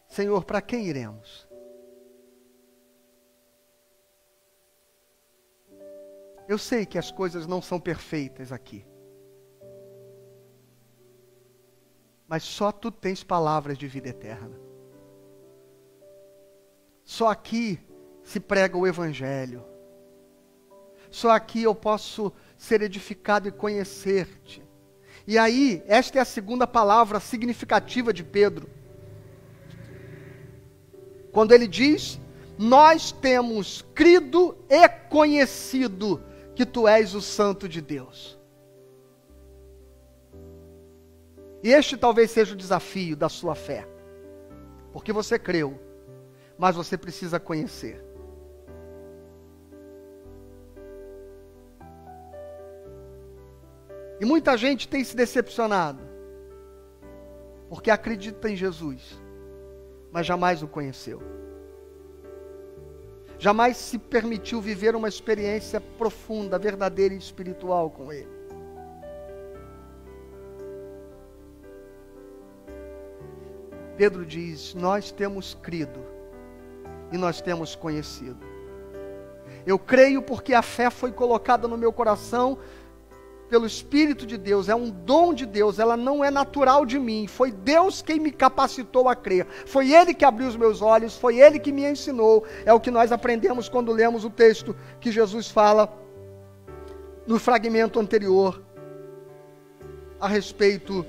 Senhor, para quem iremos? Eu sei que as coisas não são perfeitas aqui. Mas só Tu tens palavras de vida eterna. Só aqui se prega o Evangelho. Só aqui eu posso ser edificado e conhecer-Te. E aí, esta é a segunda palavra significativa de Pedro. Quando ele diz: nós temos crido e conhecido que Tu és o Santo de Deus. E este talvez seja o desafio da sua fé. Porque você creu, mas você precisa conhecer. E muita gente tem se decepcionado, porque acredita em Jesus, mas jamais o conheceu. Jamais se permitiu viver uma experiência profunda, verdadeira e espiritual com Ele. Pedro diz: nós temos crido e nós temos conhecido. Eu creio porque a fé foi colocada no meu coração pelo Espírito de Deus, é um dom de Deus, ela não é natural de mim, foi Deus quem me capacitou a crer, foi Ele que abriu os meus olhos, foi Ele que me ensinou. É o que nós aprendemos quando lemos o texto que Jesus fala no fragmento anterior, a respeito,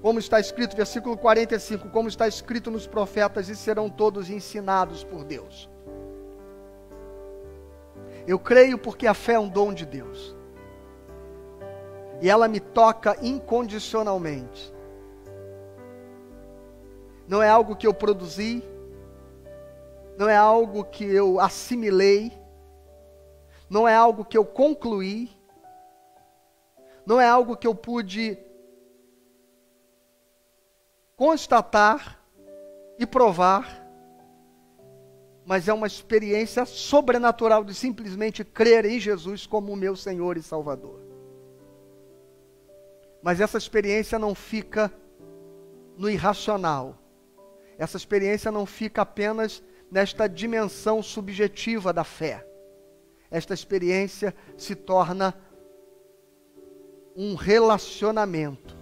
como está escrito, versículo 45, como está escrito nos profetas: e serão todos ensinados por Deus. Eu creio porque a fé é um dom de Deus. E ela me toca incondicionalmente. Não é algo que eu produzi, não é algo que eu assimilei, não é algo que eu concluí, não é algo que eu pude constatar e provar, mas é uma experiência sobrenatural de simplesmente crer em Jesus como o meu Senhor e Salvador. Mas essa experiência não fica no irracional. Essa experiência não fica apenas nesta dimensão subjetiva da fé. Esta experiência se torna um relacionamento.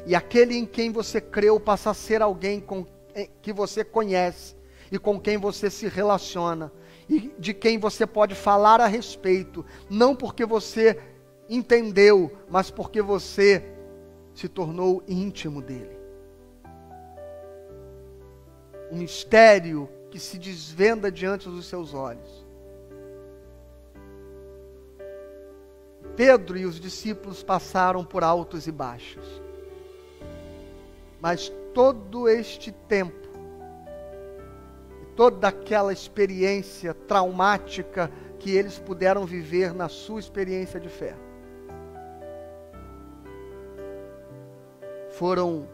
E aquele em quem você creu passa a ser alguém que você conhece e com quem você se relaciona e de quem você pode falar a respeito, não porque você entendeu, mas porque você se tornou íntimo dele. Um mistério que se desvenda diante dos seus olhos. Pedro e os discípulos passaram por altos e baixos, mas todo este tempo, toda aquela experiência traumática que eles puderam viver na sua experiência de fé, foram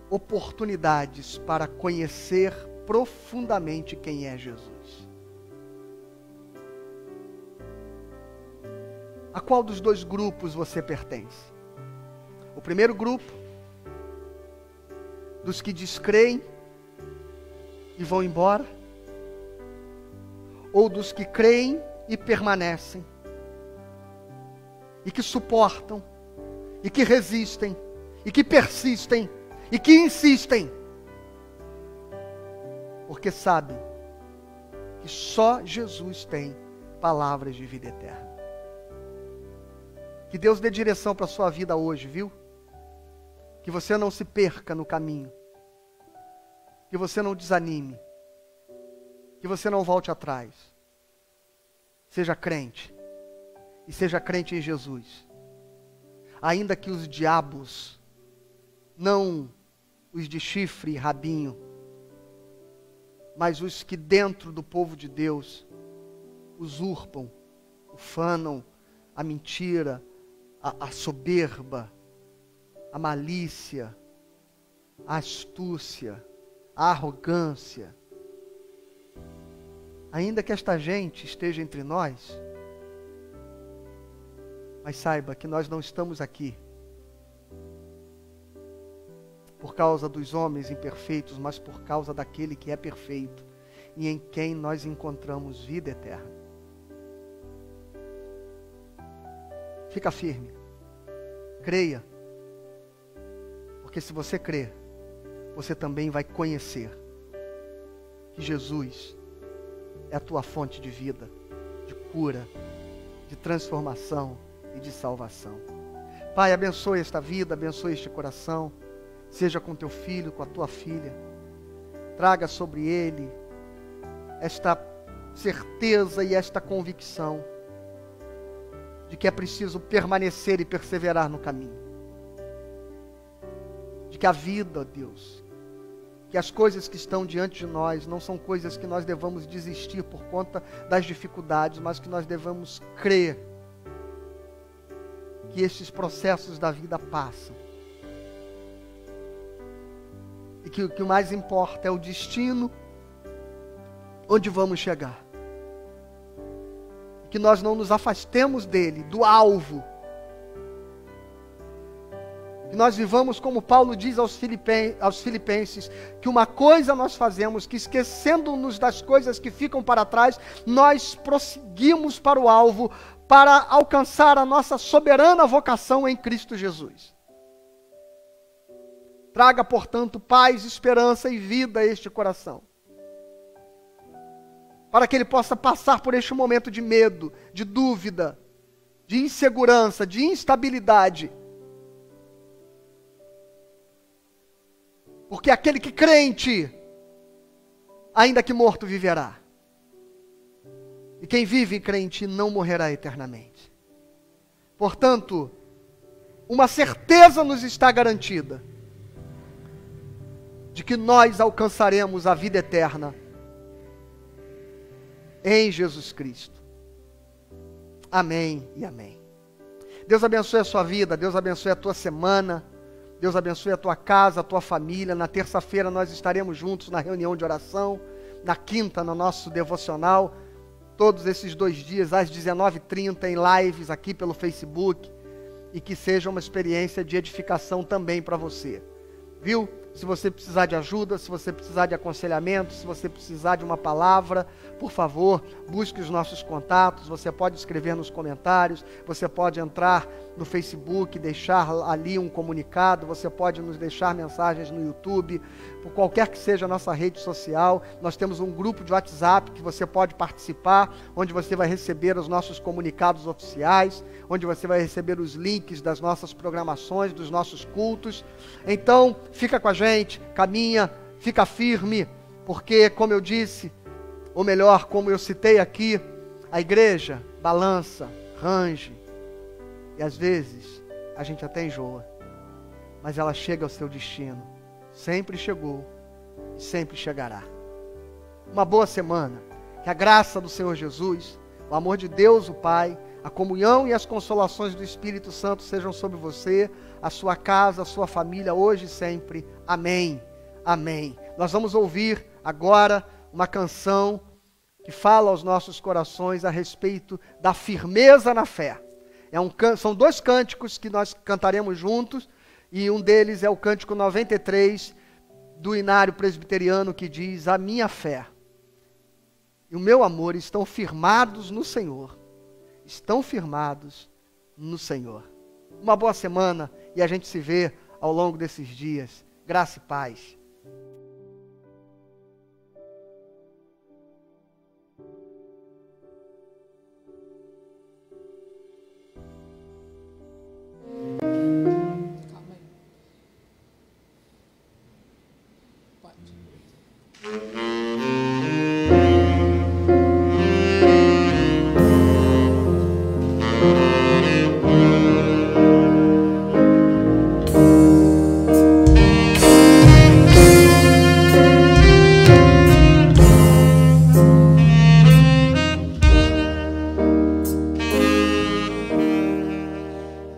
oportunidades para conhecer profundamente quem é Jesus. A qual dos dois grupos você pertence? O primeiro grupo, dos que descreem e vão embora, ou dos que creem e permanecem, e que suportam, e que resistem, e que persistem, e que insistem, porque sabem que só Jesus tem palavras de vida eterna. Que Deus dê direção para a sua vida hoje, viu? Que você não se perca no caminho, que você não desanime, que você não volte atrás. Seja crente, e seja crente em Jesus. Ainda que os diabos, não os de chifre e rabinho, mas os que dentro do povo de Deus usurpam, ufanam a mentira, a soberba, a malícia, a astúcia, a arrogância. Ainda que esta gente esteja entre nós, mas saiba que nós não estamos aqui por causa dos homens imperfeitos, mas por causa daquele que é perfeito e em quem nós encontramos vida eterna. Fica firme, creia, porque se você crer, você também vai conhecer que Jesus é a tua fonte de vida, de cura, de transformação e de salvação. Pai, abençoe esta vida, abençoe este coração, seja com teu filho, com a tua filha, traga sobre ele esta certeza e esta convicção de que é preciso permanecer e perseverar no caminho, de que a vida, ó Deus, que as coisas que estão diante de nós não são coisas que nós devamos desistir por conta das dificuldades, mas que nós devemos crer que estes processos da vida passam. E que o que mais importa é o destino onde vamos chegar. E que nós não nos afastemos dele, do alvo. Que nós vivamos como Paulo diz aos filipenses, que uma coisa nós fazemos, que esquecendo-nos das coisas que ficam para trás, nós prosseguimos para o alvo, para alcançar a nossa soberana vocação em Cristo Jesus. Traga, portanto, paz, esperança e vida a este coração, para que ele possa passar por este momento de medo, de dúvida, de insegurança, de instabilidade. Porque aquele que crê em ti, ainda que morto, viverá. E quem vive e crê em ti não morrerá eternamente. Portanto, uma certeza nos está garantida de que nós alcançaremos a vida eterna em Jesus Cristo. Amém e amém. Deus abençoe a sua vida, Deus abençoe a tua semana, Deus abençoe a tua casa, a tua família. Na terça-feira nós estaremos juntos na reunião de oração, na quinta no nosso devocional, todos esses 2 dias às 19h30 em lives aqui pelo Facebook, e que seja uma experiência de edificação também para você, viu? Se você precisar de ajuda, se você precisar de aconselhamento, se você precisar de uma palavra, por favor, busque os nossos contatos. Você pode escrever nos comentários, você pode entrar no Facebook, deixar ali um comunicado, você pode nos deixar mensagens no YouTube, por qualquer que seja a nossa rede social. Nós temos um grupo de WhatsApp que você pode participar, onde você vai receber os nossos comunicados oficiais, onde você vai receber os links das nossas programações, dos nossos cultos. Então, fica com a gente, caminha, fica firme, porque, como eu disse, ou melhor, como eu citei aqui, a igreja balança, range, e às vezes a gente até enjoa, mas ela chega ao seu destino. Sempre chegou e sempre chegará. Uma boa semana. Que a graça do Senhor Jesus, o amor de Deus o Pai, a comunhão e as consolações do Espírito Santo sejam sobre você, a sua casa, a sua família, hoje e sempre. Amém. Amém. Nós vamos ouvir agora uma canção que fala aos nossos corações a respeito da firmeza na fé. São 2 cânticos que nós cantaremos juntos, e um deles é o cântico 93 do Inário Presbiteriano, que diz: a minha fé e o meu amor estão firmados no Senhor. Estão firmados no Senhor. Uma boa semana, e a gente se vê ao longo desses dias. Graça e paz. Calma aí. Pode.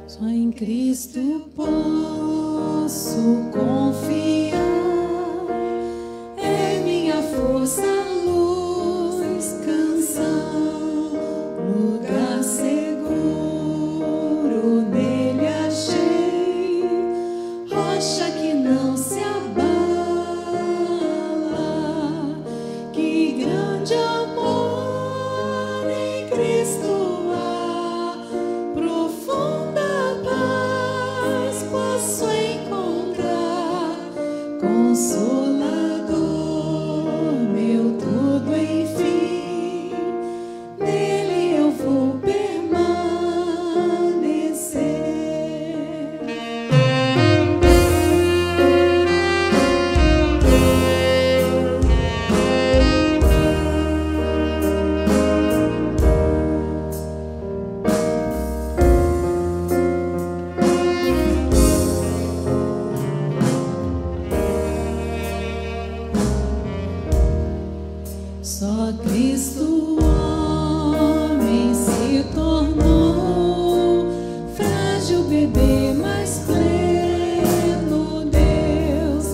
Só em Cristo posso confiar. Só Cristo homem se tornou, frágil bebê, mas pleno Deus,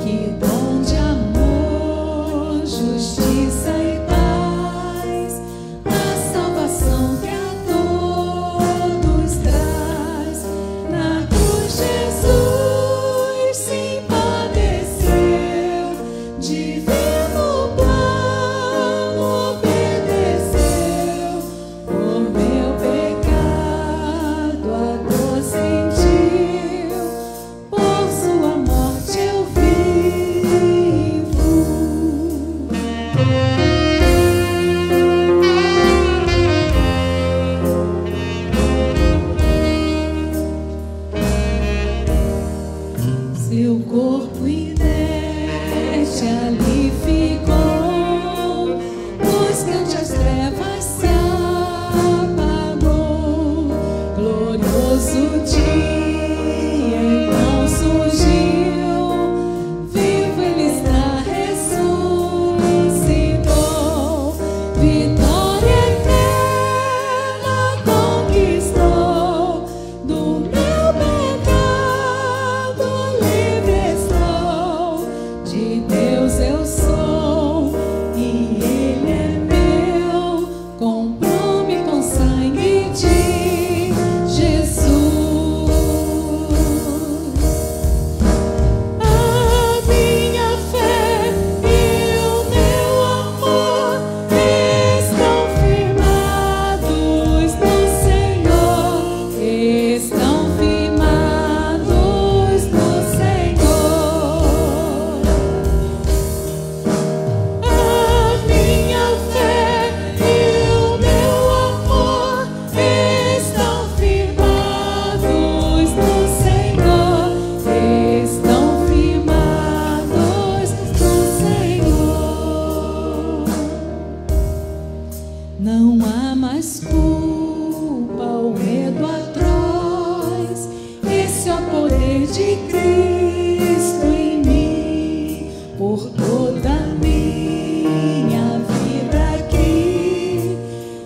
que dom de amor, justiça e paz, a salvação que a todos traz. Na cruz Jesus se padeceu, divino plano obedeceu, por meu pecado a dor sentiu, por sua morte eu vivo. Seu corpo inerte ali ficou, luz que ante as trevas se apagou. Glorioso dia então surgiu, vivo ele está, ressuscitou, vitória eterna conquistou, do meu pecado livre estou, de Deus eu sou e Ele é meu, comprou-me com sangue de Jesus. A minha fé e o meu amor estão firmados no Senhor, estão firmados no Senhor. A minha fé e o meu amor estão firmados no Senhor, estão firmados no Senhor. Não há mais culpa ou medo atroz, esse é o poder de Cristo em mim, por toda a minha vida aqui,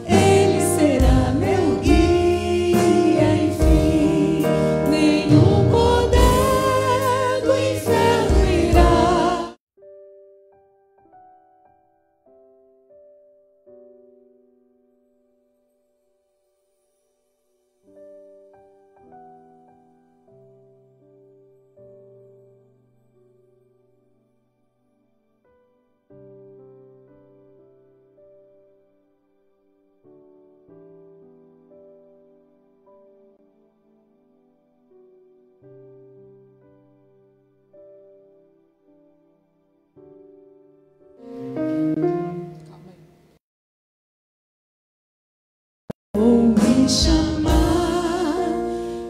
Ele será meu guia, enfim, nenhum poder do inferno irá. Vou me chamar,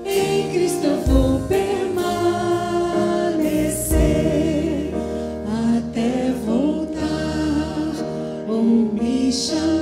em Cristo eu vou permanecer até voltar. Vou me chamar.